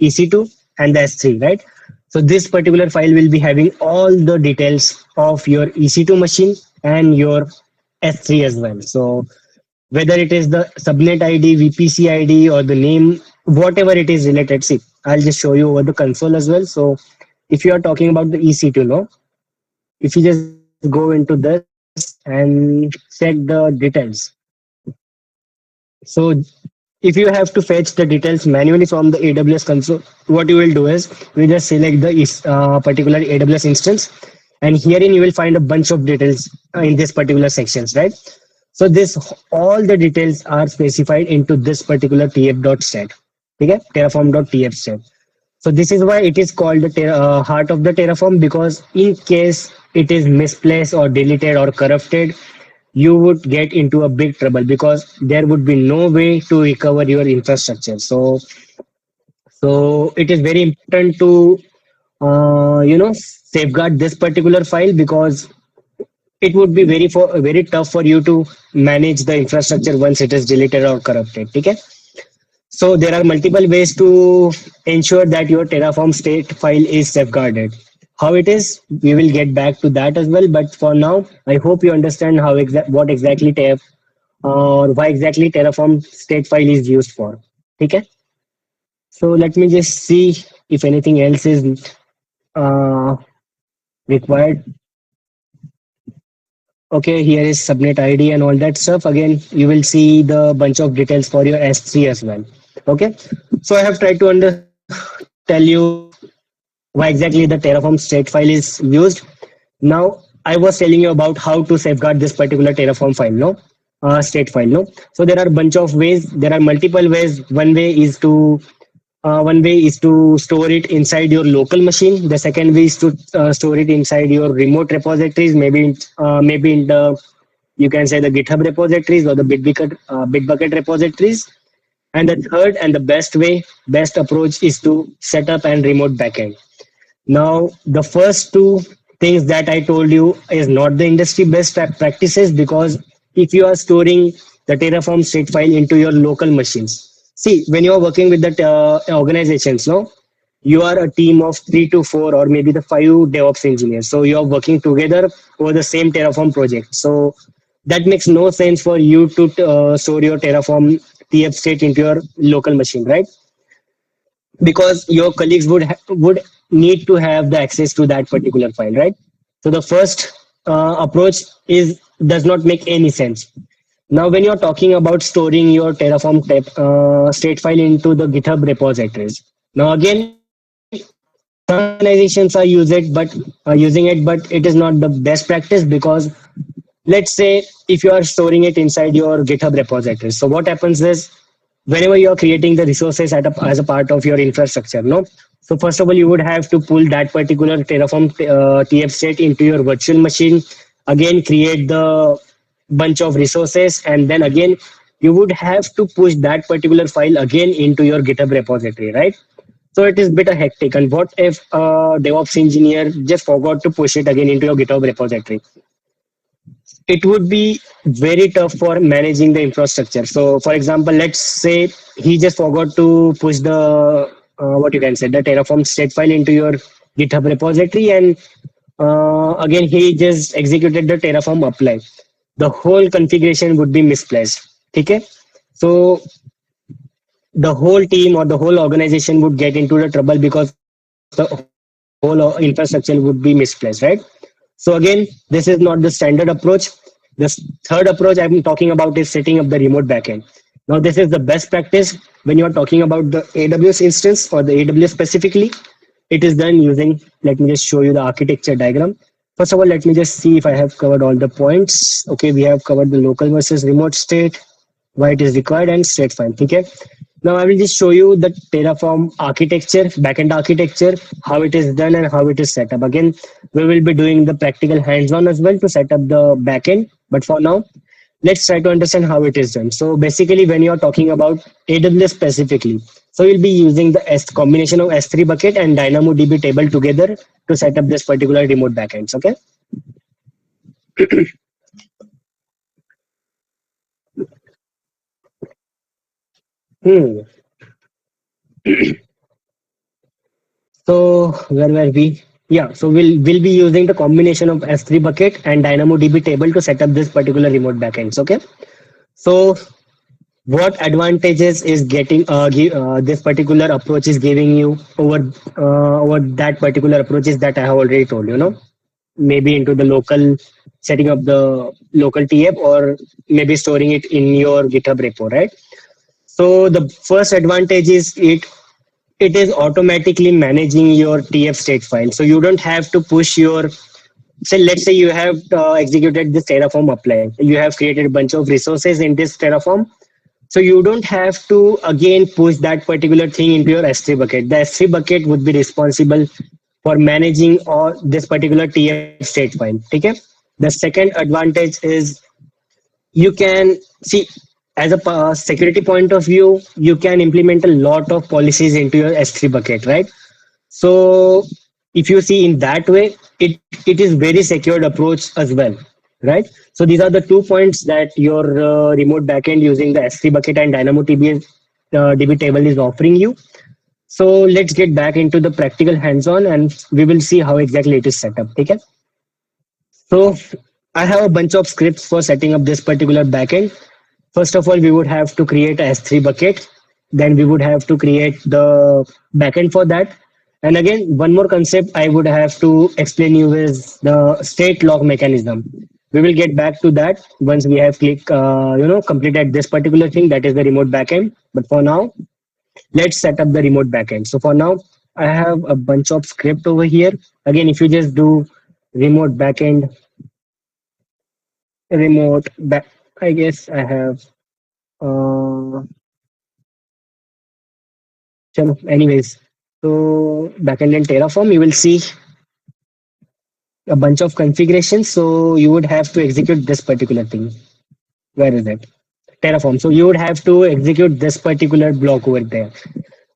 EC2 and the S3, right? So this particular file will be having all the details of your EC2 machine and your S3 as well. So whether it is the subnet ID, VPC ID, or the name, whatever it is related. See, I'll just show you over the console as well. So if you are talking about the EC2, no, if you just go into this and check the details, so if you have to fetch the details manually from the AWS console, what you will do is you just select the particular AWS instance, and herein you will find a bunch of details in this particular sections, right? So this all the details are specified into this particular tf.stat, okay, terraform.tf stat. So this is why it is called the heart of the Terraform, because in case it is misplaced or deleted or corrupted, you would get into a big trouble because there would be no way to recover your infrastructure. So it is very important to safeguard this particular file, because it would be very tough for you to manage the infrastructure once it is deleted or corrupted. Okay. So there are multiple ways to ensure that your Terraform state file is safeguarded. How it is, we will get back to that as well. But for now, I hope you understand what exactly or why exactly Terraform state file is used for. Okay. So let me just see if anything else is uh, required. Okay, here is subnet ID and all that stuff. Again, you will see the bunch of details for your S3 as well. Okay, so I have tried to tell you why exactly the Terraform state file is used. Now, I was telling you about how to safeguard this particular Terraform file, no, state file, no. So there are a bunch of ways. There are multiple ways. One way is to store it inside your local machine. The second way is to store it inside your remote repositories, maybe in the, you can say, the GitHub repositories or the Bitbucket repositories. And the third and the best approach is to set up and remote backend. Now, the first two things that I told you is not the industry best practices, because if you are storing the Terraform state file into your local machines, see, when you are working with the organizations, no, you are a team of 3 to 4 or maybe the 5 DevOps engineers. So you are working together over the same Terraform project. So that makes no sense for you to store your Terraform TF state into your local machine, right? Because your colleagues would need to have the access to that particular file, right? So the first approach is does not make any sense. Now when you're talking about storing your Terraform state file into the GitHub repositories, Now again, some organizations are using it, but it is not the best practice because let's say if you are storing it inside your GitHub repository. So what happens is whenever you are creating the resources as a part of your infrastructure, no. So first of all, you would have to pull that particular Terraform TF state into your virtual machine. Again, create the bunch of resources, and then again you would have to push that particular file again into your GitHub repository, right? So it is bit a hectic. And what if a DevOps engineer just forgot to push it again into your GitHub repository? It would be very tough for managing the infrastructure. So, for example, let's say he just forgot to push the what you can say the Terraform state file into your GitHub repository, and again he just executed the Terraform apply. The whole configuration would be misplaced. Okay, so the whole team or the whole organization would get into the trouble because the whole infrastructure would be misplaced, right? So again, this is not the standard approach. The third approach I'm talking about is setting up the remote backend. Now, this is the best practice when you are talking about the AWS instance or the AWS specifically. It is done using, let me just show you the architecture diagram. First of all, let me just see if I have covered all the points. Okay, we have covered the local versus remote state, why it is required, and state file. Okay. Now I will just show you the Terraform architecture, backend architecture, how it is done and how it is set up. Again, we will be doing the practical hands-on as well to set up the backend. But for now, let's try to understand how it is done. So basically, when you are talking about AWS specifically, so you'll be using the combination of S3 bucket and DynamoDB table together to set up this particular remote backends. Okay. Hmm. So where were we? Yeah, so we'll be using the combination of S3 bucket and DynamoDB table to set up this particular remote backends. Okay. So what advantages is getting this particular approach is giving you over that particular approaches that I have already told you. Know, maybe into the local setting up the local TF or maybe storing it in your GitHub repo, right? So the first advantage is it is automatically managing your TF state file. So you don't have to push your, say, let's say you have executed this Terraform apply. You have created a bunch of resources in this Terraform. So you don't have to again push that particular thing into your S3 bucket. The S3 bucket would be responsible for managing all this particular TF state file. Okay. The second advantage is you can see as a security point of view, you can implement a lot of policies into your S3 bucket, right? So if you see in that way, it is very secured approach as well, right? So these are the 2 points that your remote backend using the S3 bucket and DynamoDB DB table is offering you. So let's get back into the practical hands-on and we will see how exactly it is set up. Okay. So I have a bunch of scripts for setting up this particular backend. First of all, we would have to create a S3 bucket. Then we would have to create the backend for that. And again, one more concept I would have to explain you is the state log mechanism. We will get back to that once we have completed this particular thing that is the remote backend. But for now, let's set up the remote backend. So for now, I have a bunch of script over here. Again, if you just do remote backend, remote back, I guess I have chalo, anyways, so backend in Terraform, you will see a bunch of configurations. So you would have to execute this particular thing. Where is it? Terraform. So you would have to execute this particular block over there.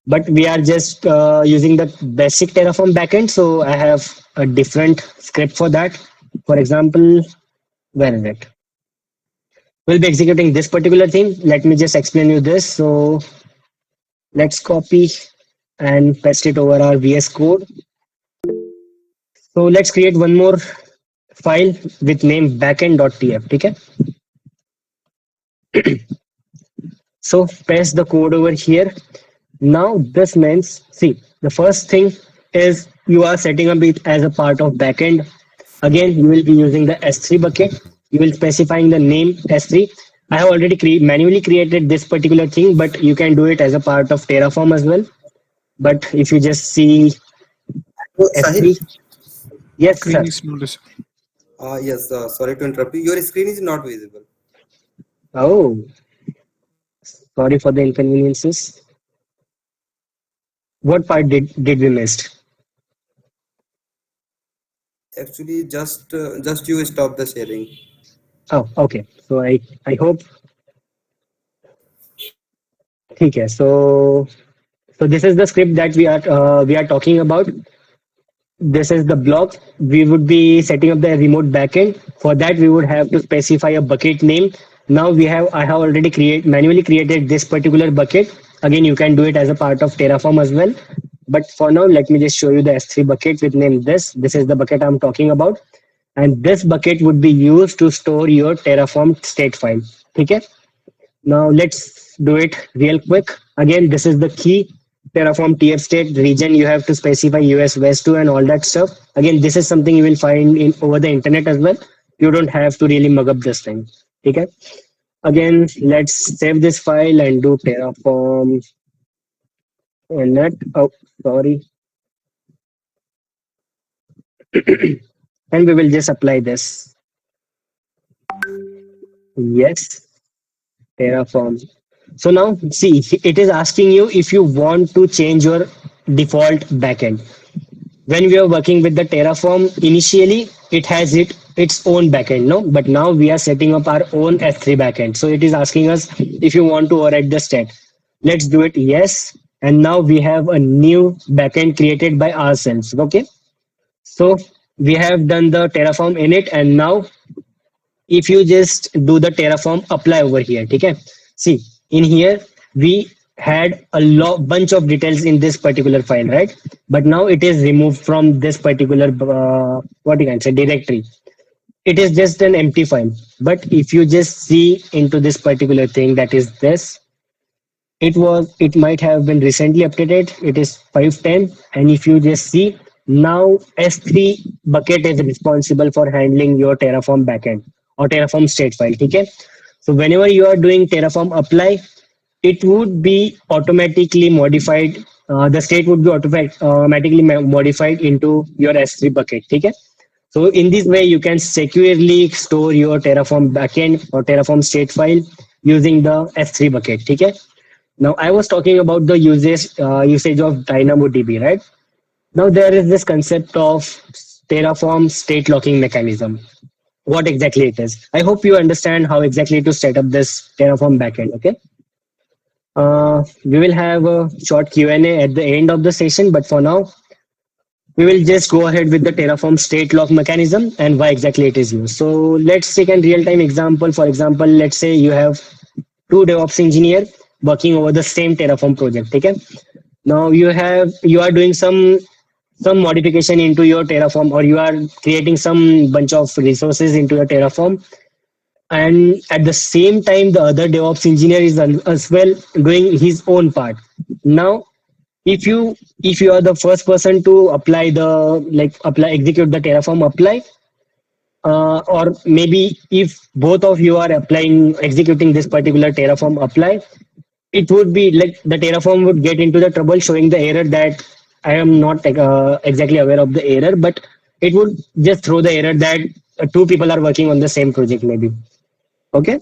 But we are just using the basic Terraform backend. So I have a different script for that. For example, where is it? We'll be executing this particular thing. Let me just explain you this. So let's copy and paste it over our VS Code. So let's create one more file with name backend.tf. Okay. So paste the code over here. Now this means, see, the first thing is you are setting up it as a part of backend. Again, you will be using the S3 bucket. You will specifying the name S3. I have already manually created this particular thing, but you can do it as a part of Terraform as well. But if you just see Oh, Sahil, S3, yes, sir. Screen is not visible. yes, sorry to interrupt you. Your screen is not visible. Oh, sorry for the inconveniences. What part did we missed? Actually, just you stop the sharing. Oh, okay. So I hope. Okay. So this is the script that we are talking about. This is the block. We would be setting up the remote backend. For that, we would have to specify a bucket name. Now I have already manually created this particular bucket. Again, you can do it as a part of Terraform as well. But for now, let me just show you the S3 bucket with name this. This is the bucket I'm talking about. And this bucket would be used to store your Terraform state file. Okay. Now let's do it real quick. Again, this is the key Terraform TF state region. You have to specify US West 2 and all that stuff. Again, this is something you will find in over the internet as well. You don't have to really mug up this thing. Okay. Again, let's save this file and do Terraform and net. Oh, sorry. And we will just apply this. Yes, Terraform. So now see, it is asking you if you want to change your default backend. When we are working with the Terraform, initially it has its own backend, no? But now we are setting up our own S3 backend. So it is asking us if you want to override the state. Let's do it, yes. And now we have a new backend created by ourselves. Okay. So we have done the Terraform init, and now if you just do the Terraform apply over here, okay? See, in here we had a bunch of details in this particular file, right? But now it is removed from this particular what you can say directory. It is just an empty file. But if you just see into this particular thing, that is this, it might have been recently updated. It is 510, and if you just see now, S3 bucket is responsible for handling your Terraform backend or Terraform state file. Okay, so whenever you are doing Terraform apply, it would be automatically modified. The state would be automatically modified into your S3 bucket. Okay, so in this way, you can securely store your Terraform backend or Terraform state file using the S3 bucket. Okay. Now I was talking about the usage of DynamoDB, right? Now there is this concept of Terraform state locking mechanism. What exactly it is? I hope you understand how exactly to set up this Terraform backend. Okay. We will have a short Q&A at the end of the session, but for now, we will just go ahead with the Terraform state lock mechanism and why exactly it is used. So let's take a real-time example. For example, let's say you have two DevOps engineer working over the same Terraform project. Okay. Now you are doing some modification into your Terraform, or you are creating some bunch of resources into your Terraform, and at the same time the other DevOps engineer is as well doing his own part. Now if you are the first person to apply the apply execute the Terraform apply, or maybe if both of you are applying executing this particular Terraform apply, it would be like the Terraform would get into the trouble showing the error that I am not exactly aware of the error, but it would just throw the error that two people are working on the same project maybe. Okay.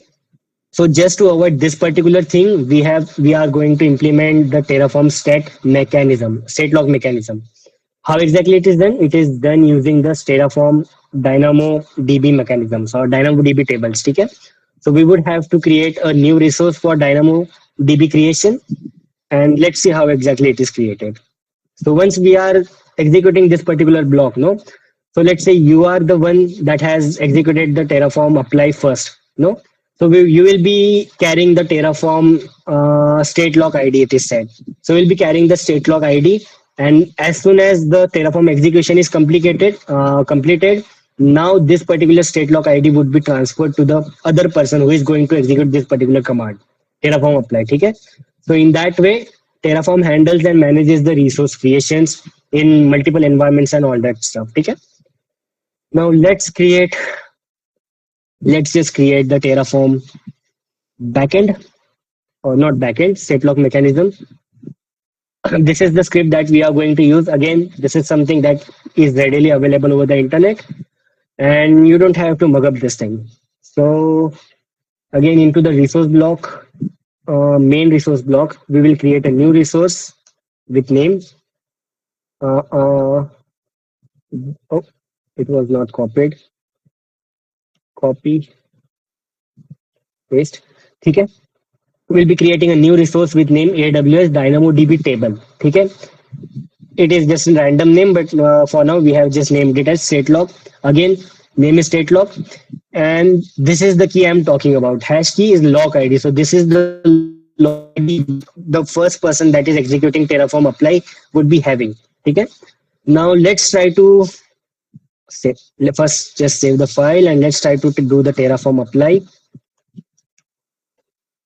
So just to avoid this particular thing, we are going to implement the Terraform state lock mechanism. How exactly it is done? It is done using the Terraform DynamoDB mechanisms or DynamoDB tables. Okay? So we would have to create a new resource for DynamoDB creation, and let's see how exactly it is created. So once we are executing this particular block, no. So let's say you are the one that has executed the Terraform apply first, no. So you will be carrying the Terraform state lock ID. It is said. So we'll be carrying the state lock ID, and as soon as the Terraform execution is completed, now this particular state lock ID would be transferred to the other person who is going to execute this particular command, Terraform apply. Okay. So in that way, Terraform handles and manages the resource creations in multiple environments and all that stuff. Okay. Now let's just create the Terraform backend, or not backend, state lock mechanism. This is the script that we are going to use. Again, this is something that is readily available over the internet, and you don't have to mug up this thing. So again, into the resource block, main resource block, we will create a new resource with name. Uh, uh, oh, it was not copied. Copy, paste. Okay. We'll be creating a new resource with name AWS DynamoDB table. Okay. It is just a random name, but for now we have just named it as state log. Again, name is state log, and this is the key I'm talking about. Hash key is log ID. So this is the log ID the first person that is executing Terraform apply would be having. Okay. Now let's try to save. First, just save the file and let's try to do the Terraform apply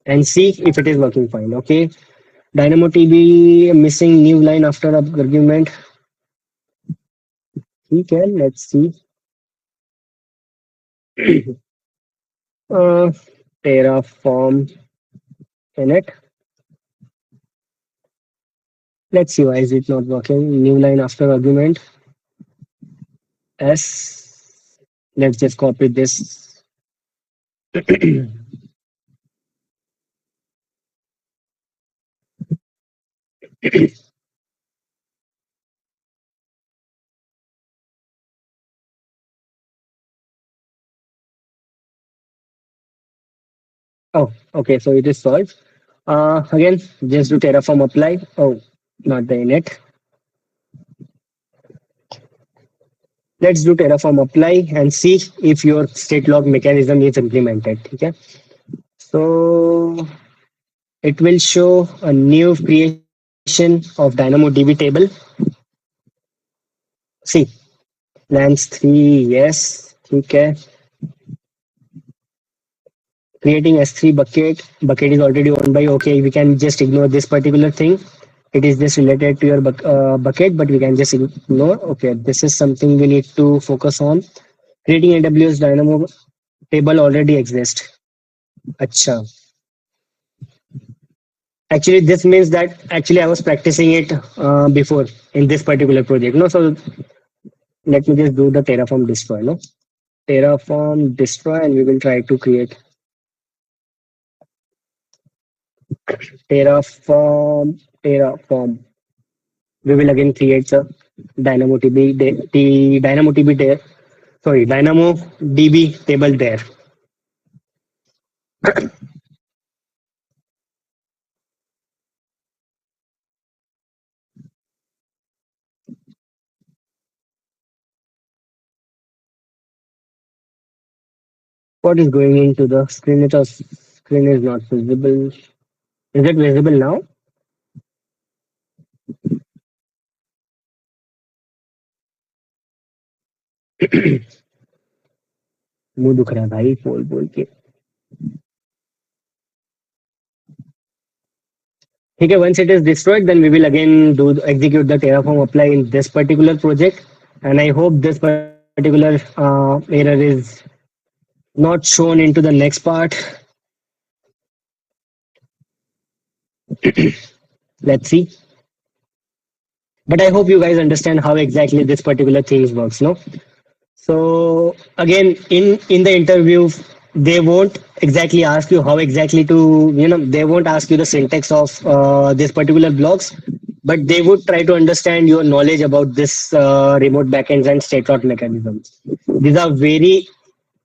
and see if it is working fine. Okay. DynamoDB missing new line after argument. Okay, let's see. uh, Terraform init. Let's see why is it not working. New line after argument. S. Let's just copy this. Oh, okay. So it is solved. Again, just do Terraform apply. Oh, not the init. Let's do Terraform apply and see if your state log mechanism is implemented. Okay. So it will show a new creation of DynamoDB table. See, plans 3, yes. Okay. Creating S3 bucket. Bucket is already owned by, okay, we can just ignore this particular thing. It is just related to your bucket, but we can just ignore. Okay, this is something we need to focus on. Creating AWS Dynamo table already exists. Acha. Actually, this means that actually I was practicing it before in this particular project. No, so let me just do the Terraform destroy. No, Terraform destroy, and we will try to create Terraform. We will again create the DynamoDB table there. What is going into the screen? It was screen is not visible. Is it visible now? मुंह दुख रहा है भाई बोल बोल के. Okay, once it is destroyed, then we will again do execute the Terraform apply in this particular project, and I hope this particular error is not shown into the next part. Let's see. But I hope you guys understand how exactly this particular thing works. No. So again, in the interview, they won't exactly ask you how exactly to, they won't ask you the syntax of this particular blocks, but they would try to understand your knowledge about this remote backends and state route mechanisms. These are very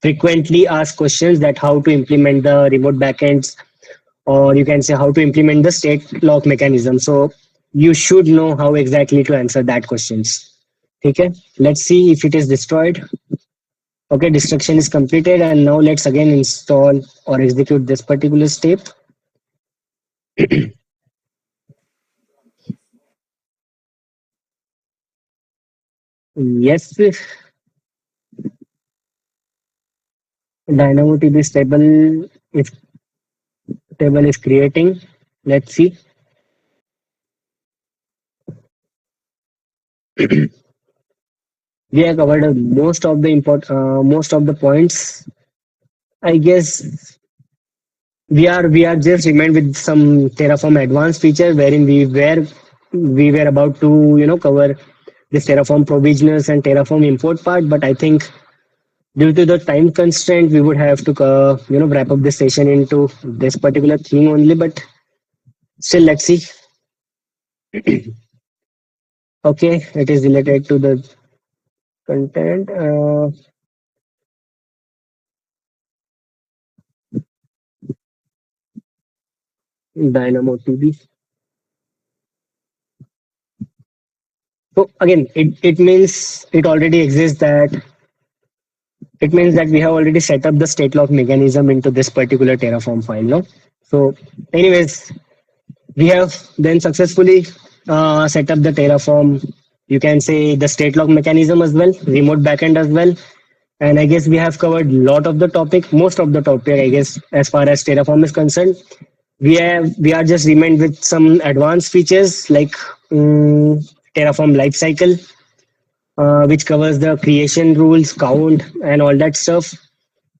frequently asked questions, that how to implement the remote backends, or you can say how to implement the state lock mechanism. So you should know how exactly to answer that questions. Okay, let's see if it is destroyed. Okay, destruction is completed, and now let's again install or execute this particular step. Yes, DynamoDB table is creating. Let's see. We have covered most of the points. I guess we are just remained with some Terraform advanced feature wherein we were we were about to cover this Terraform provisioners and Terraform import part, but I think due to the time constraint, we would have to wrap up this session into this particular theme only. But still, let's see. Okay, it is related to the content. Dynamo TV. So again, it means it already exists, that it means that we have already set up the state lock mechanism into this particular Terraform file, no? So anyways, we have then successfully set up the Terraform, you can say the state lock mechanism as well, remote backend as well. And I guess we have covered a lot of the topic, most of the topic, I guess, as far as Terraform is concerned. We are just remained with some advanced features like Terraform lifecycle, which covers the creation rules, count, and all that stuff.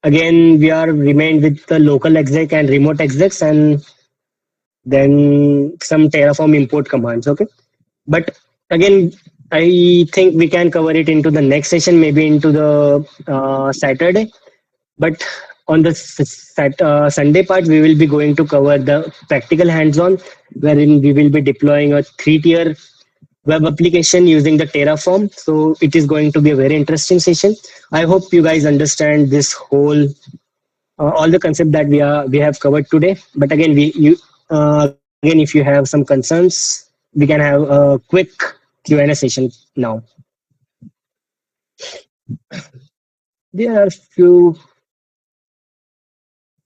Again, we are remained with the local exec and remote execs, and then some Terraform import commands. Okay, but again, I think we can cover it into the next session, maybe into the Saturday. But on the Sunday part, we will be going to cover the practical hands-on, wherein we will be deploying a three-tier web application using the Terraform. So it is going to be a very interesting session. I hope you guys understand this whole all the concept that we have covered today. But again, again, if you have some concerns, we can have a quick Q&A session now. There are few.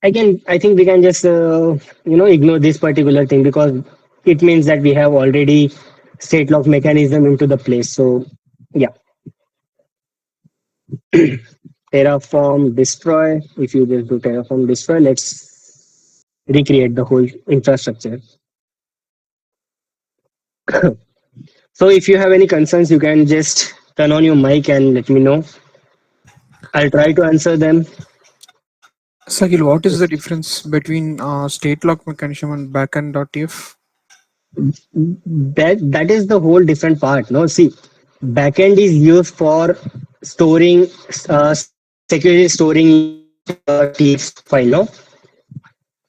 Again, I think we can just ignore this particular thing, because it means that we have already state lock mechanism into the place. So yeah, Terraform destroy. If you just do Terraform destroy, let's recreate the whole infrastructure. So if you have any concerns, you can just turn on your mic and let me know. I'll try to answer them. Sakil, what is the difference between state lock mechanism and backend.tf? That is the whole different part. No, see, backend is used for storing, securely storing your TF file. No,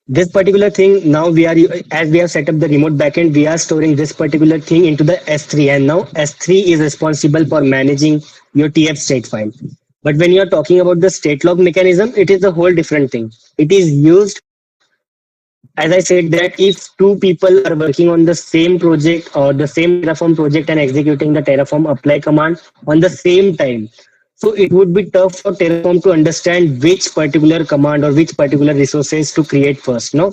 this particular thing, now we are, as we have set up the remote backend, we are storing this particular thing into the S3, and now S3 is responsible for managing your TF state file. But when you are talking about the state log mechanism, it is a whole different thing. It is used, as I said, that if two people are working on the same project or the same Terraform project and executing the Terraform apply command on the same time, so it would be tough for Terraform to understand which particular command or which particular resources to create first. No,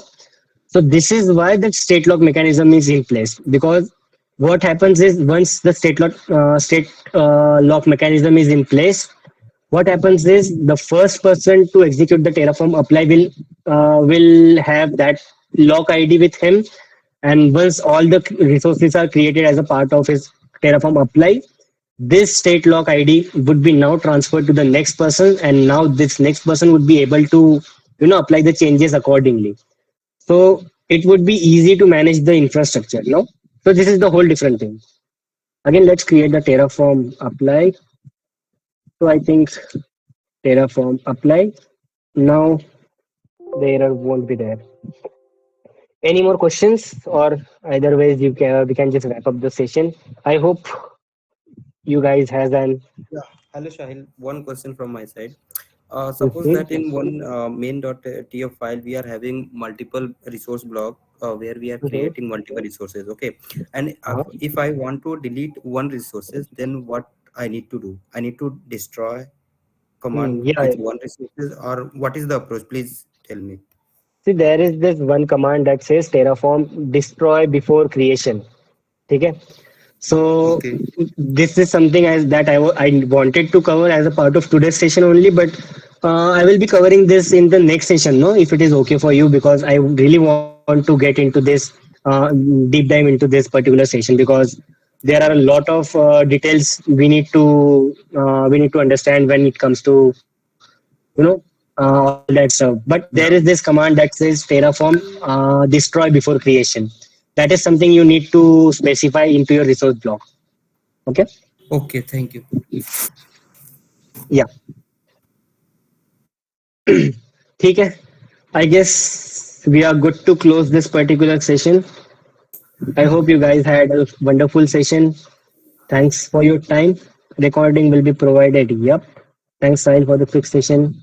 so this is why the state lock mechanism is in place, because what happens is once the state lock mechanism is in place, what happens is the first person to execute the Terraform apply will have that lock ID with him, and once all the resources are created as a part of his Terraform apply, this state lock ID would be now transferred to the next person, and now this next person would be able to apply the changes accordingly. So it would be easy to manage the infrastructure. No, so this is the whole different thing. Again, let's create the Terraform apply. So I think Terraform apply. Now the error won't be there. Any more questions, or either ways we can just wrap up the session. I hope you guys has an. Yeah. Hello, Shahil. One question from my side. Suppose Mhm, that in one main.tf file we are having multiple resource block where we are mhm. creating multiple resources. Okay, and Uh-huh. if I want to delete one resources, then what I need to do? I need to destroy command Yeah. with one resources, or what is the approach? Please tell me. See, there is this one command that says Terraform destroy before creation. Okay. So Okay. this is something as that I wanted to cover as a part of today's session only, but I will be covering this in the next session, no, if it is okay for you, because I really want to get into this deep dive into this particular session, because there are a lot of details we need to understand when it comes to all that stuff. But there Yeah. is this command that says Terraform destroy before creation. That is something you need to specify into your resource block. Okay. Okay, thank you. Yeah. ठीक है. I guess we are good to close this particular session. I hope you guys had a wonderful session. Thanks for your time. Recording will be provided. Yep. Thanks, Sahil, for the quick session.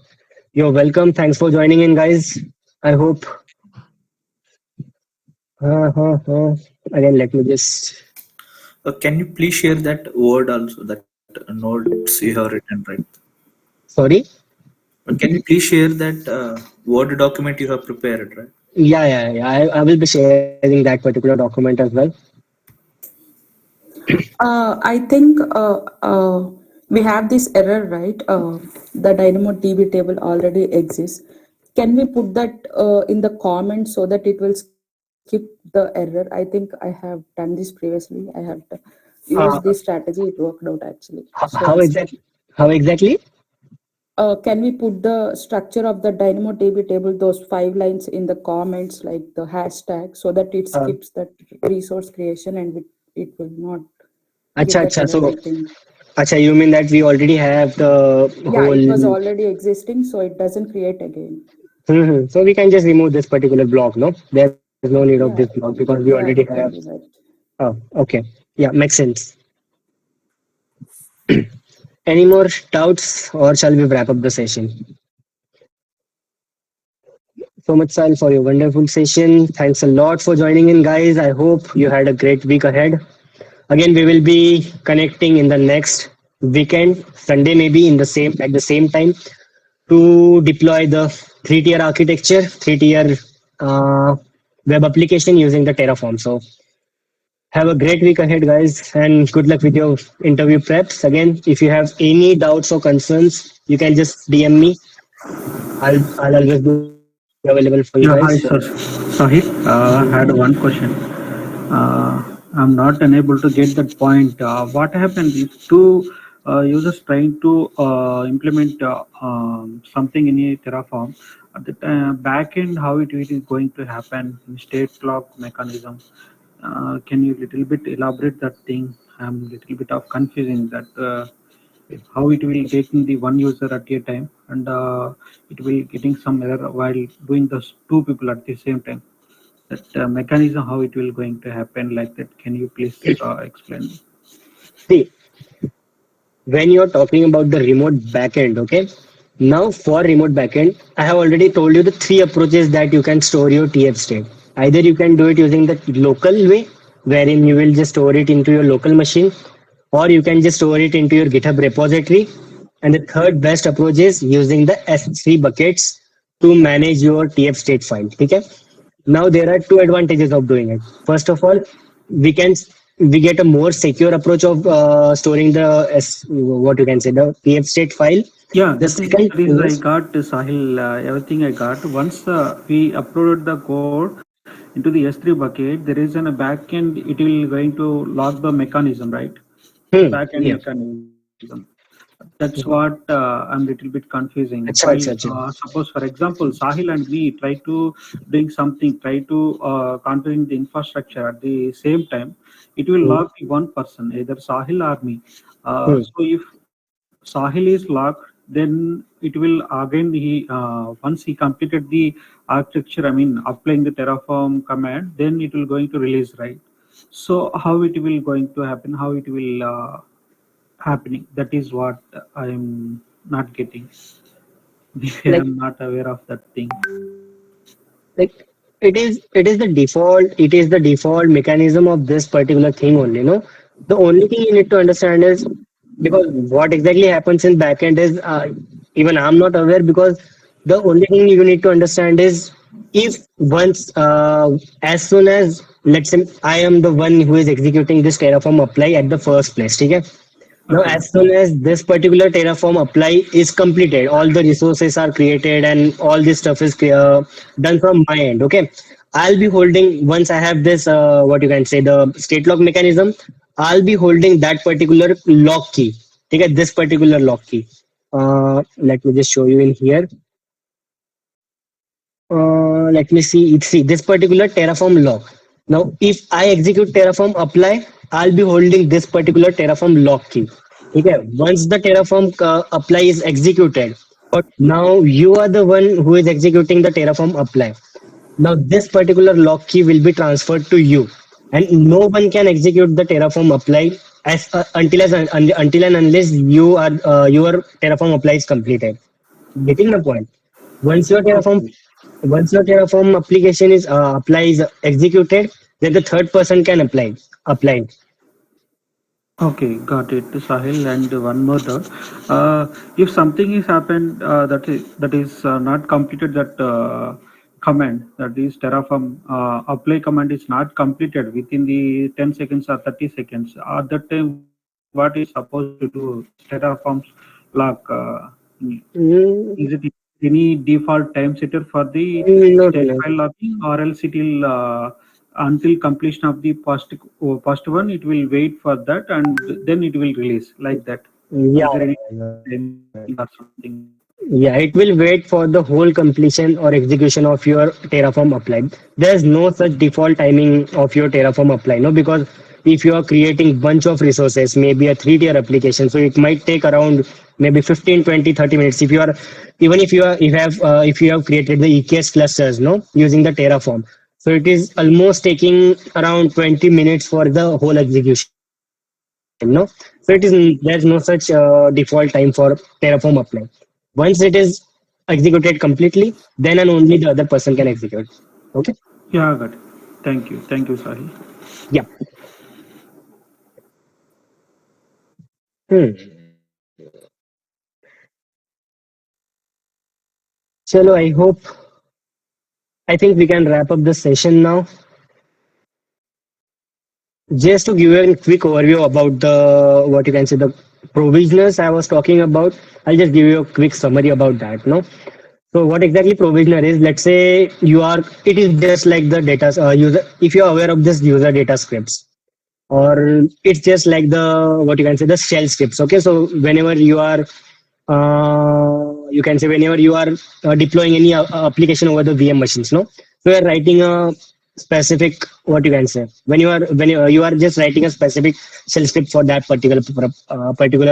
You're welcome. Thanks for joining in, guys. I hope. Again, let me just. Can you please share that word also, that notes you have written, right? Sorry. Can you please share that word document you have prepared, right? Yeah. I will be sharing that particular document as well. I think we have this error, right? The DynamoDB table already exists. Can we put that in the comments so that it will skip the error? I think I have done this previously. I have used this Uh, strategy. It worked out actually. So how instead, exactly? How exactly? can we put the structure of the DynamoDB table, those 5 lines in the comments, like the hashtag, so that it Uh, skips that resource creation and it will not acha, give that acha. error? So, I think. acha, you mean that we already have the Yeah, whole. it was already existing, so it doesn't create again. So we can just remove this particular block, no? There's no need of this Yeah, block because we already yeah, have. we can do that. Oh, okay. Yeah, makes sense. Any more doubts, or shall we wrap up the session? So much, Sal, for your wonderful session. Thanks a lot for joining in, guys. I hope you had a great week ahead. Again, we will be connecting in the next weekend, Sunday maybe in the same at the same time to deploy the three-tier architecture, three-tier uh, web application using the Terraform. So have a great week ahead, guys, and good luck with your interview preps. Again, if you have any doubts or concerns, you can just DM me. I'll always be available for you guys. So, Yeah, hi, sir. Sahit, I had one question. I'm not unable to get that point. What happened if two users trying to implement something in a Terraform at the back end, how it is going to happen in state lock mechanism? Can you little bit elaborate that thing? I'm little bit of confusing that how it will taking the one user at a time and it will getting some error while doing the two people at the same time. That mechanism, how it will going to happen like that? Can you please explain? see, when you're talking about the remote backend, okay? Now for remote backend, I have already told you the three approaches that you can store your TF state. Either you can do it using the local way, wherein you will just store it into your local machine, or you can just store it into your GitHub repository. And the third best approach is using the S3 buckets to manage your TF state file. Okay? Now there are two advantages of doing it. First of all, we can we get a more secure approach of storing the what you can say the TF state file. Yeah, The second that is I is got Sahil, everything I got. Once we uploaded the code into the S3 bucket, there is an backend. It will going to log the mechanism, right? Backend yeah. mechanism. That's what I'm little bit confusing. While अच्छा अच्छा अच्छा suppose, for example, Sahil and me try to doing something, try to configuring the infrastructure at the same time, it will Hmm, log the one person, either Sahil or me. hmm. So if Sahil is locked, then it will again he once he completed the architecture, I mean applying the Terraform command, then it will going to release, right? So how it will going to happen? How it will happening? That is what I'm not getting. Maybe Like I'm not aware of that thing. like it is the default mechanism of this particular thing only, no? The only thing you need to understand is because what exactly happens in backend is even I'm not aware because the only thing you need to understand is if once as soon as let's say I am the one who is executing this terraform apply at the first place, okay? Now, Okay. as soon as this particular Terraform apply is completed, all the resources are created and all this stuff is done from my end. Okay, I'll be holding once I have this what you can say the state lock mechanism. I'll be holding that particular lock key. Okay, this particular lock key. Let me just show you in here. Let me see. See this particular Terraform lock. Now, if I execute Terraform apply, I'll be holding this particular Terraform lock key. Okay. Once the Terraform apply is executed, But now you are the one who is executing the Terraform apply. Now this particular lock key will be transferred to you, and no one can execute the Terraform apply until and unless your Terraform apply is completed. Getting the point? Once your Terraform Okay. once your Terraform application is apply is executed, then the third person can apply. Okay, got it, Sahil. And one more thought. If something is happened that is not completed, that command, that is Terraform apply command is not completed within the 10 seconds or 30 seconds. At that time, what is supposed to do? Is Terraform's lock? Is it Mm, any default time setter for the no, no, state no. file locking, or else it will until completion of the first one, it will wait for that and then it will release like that? Yeah, Is there any yeah, yeah. timing or something? Yeah, it will wait for the whole completion or execution of your Terraform apply. There's no such default timing of your Terraform apply, no, because if you are creating bunch of resources, maybe a three-tier application, so it might take around maybe 15, 20, 30 minutes. If you are, even if you have created the EKS clusters, no, using the Terraform, so it is almost taking around 20 minutes for the whole execution, no. So there's no such default time for Terraform apply. Once it is executed completely, then and only the other person can execute. Okay. Yeah, got it. Thank you, Sahil. Yeah. Hmm. Chalo, I think we can wrap up the session now. Just to give you a quick overview about the what you can say the provisioners I was talking about, I'll just give you a quick summary about that. No, so what exactly provisioner is? Let's say it is just like the data user. If you are aware of this user data scripts, or it's just like the what you can say the shell scripts. Okay, so whenever you can say whenever you are deploying any application over the VM machines, no, so you are writing a specific what you can say when you are just writing a specific shell script for that particular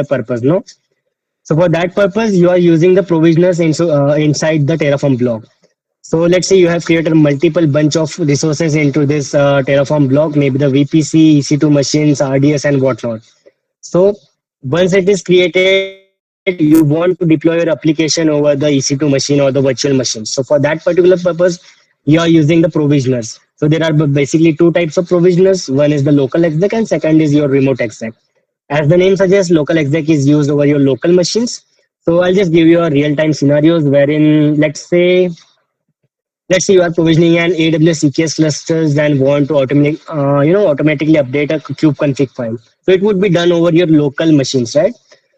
purpose, no. So for that purpose you are using the provisioners inside the Terraform block. So let's say you have created multiple bunch of resources into this Terraform block, maybe the VPC, EC2 machines, RDS, and whatnot. So once it is created, you want to deploy your application over the EC2 machine or the virtual machine. So for that particular purpose, you are using the provisioners. So there are basically two types of provisioners. One is the local exec and second is your remote exec. As the name suggests, local exec is used over your local machines. So I'll just give you a real-time scenarios wherein let's say you are provisioning an AWS EKS clusters and want to automatically update a kube config file. So it would be done over your local machines, right?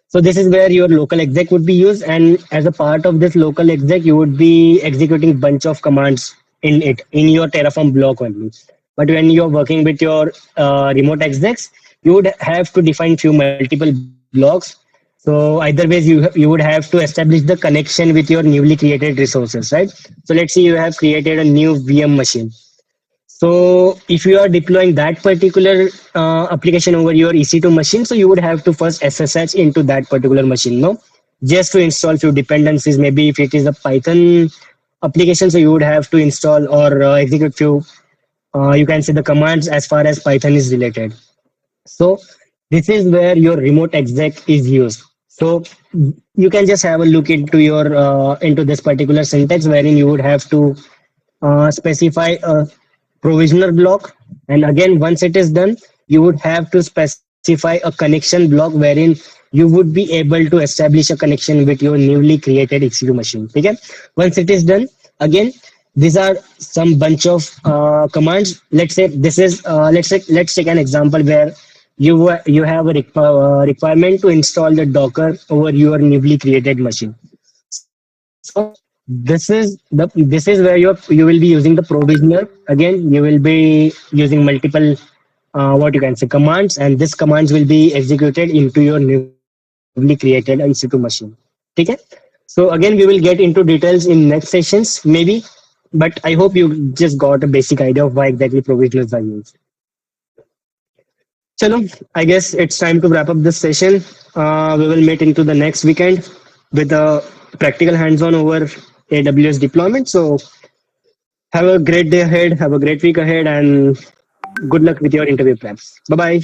So this is where your local exec would be used, and as a part of this local exec, you would be executing bunch of commands in your Terraform block only. But when you're working with your remote execs, you would have to define few multiple blocks. So either ways, you would have to establish the connection with your newly created resources, right? So let's say you have created a new VM machine. So if you are deploying that particular application over your EC2 machine, so you would have to first SSH into that particular machine, no? Just to install few dependencies. Maybe if it is a Python application, so you would have to install or execute few, you can say the commands as far as Python is related. So this is where your remote exec is used. So you can just have a look into this particular syntax wherein you would have to specify a provisioner block, and again once it is done you would have to specify a connection block wherein you would be able to establish a connection with your newly created EC2 machine. Okay, once it is done, again these are some bunch of commands. Let's say this is let's take an example where you have a requirement to install the Docker over your newly created machine. So this is where you will be using the provisioner. Again, you will be using multiple what you can say commands, and these commands will be executed into your newly created EC2 machine. Okay. So again, we will get into details in next sessions, maybe. but I hope you just got a basic idea of why exactly provisionals are used. Chalo, I guess it's time to wrap up this session. We will meet into the next weekend with a practical hands-on over AWS deployment. So have a great day ahead, have a great week ahead, and good luck with your interview preps. Bye bye.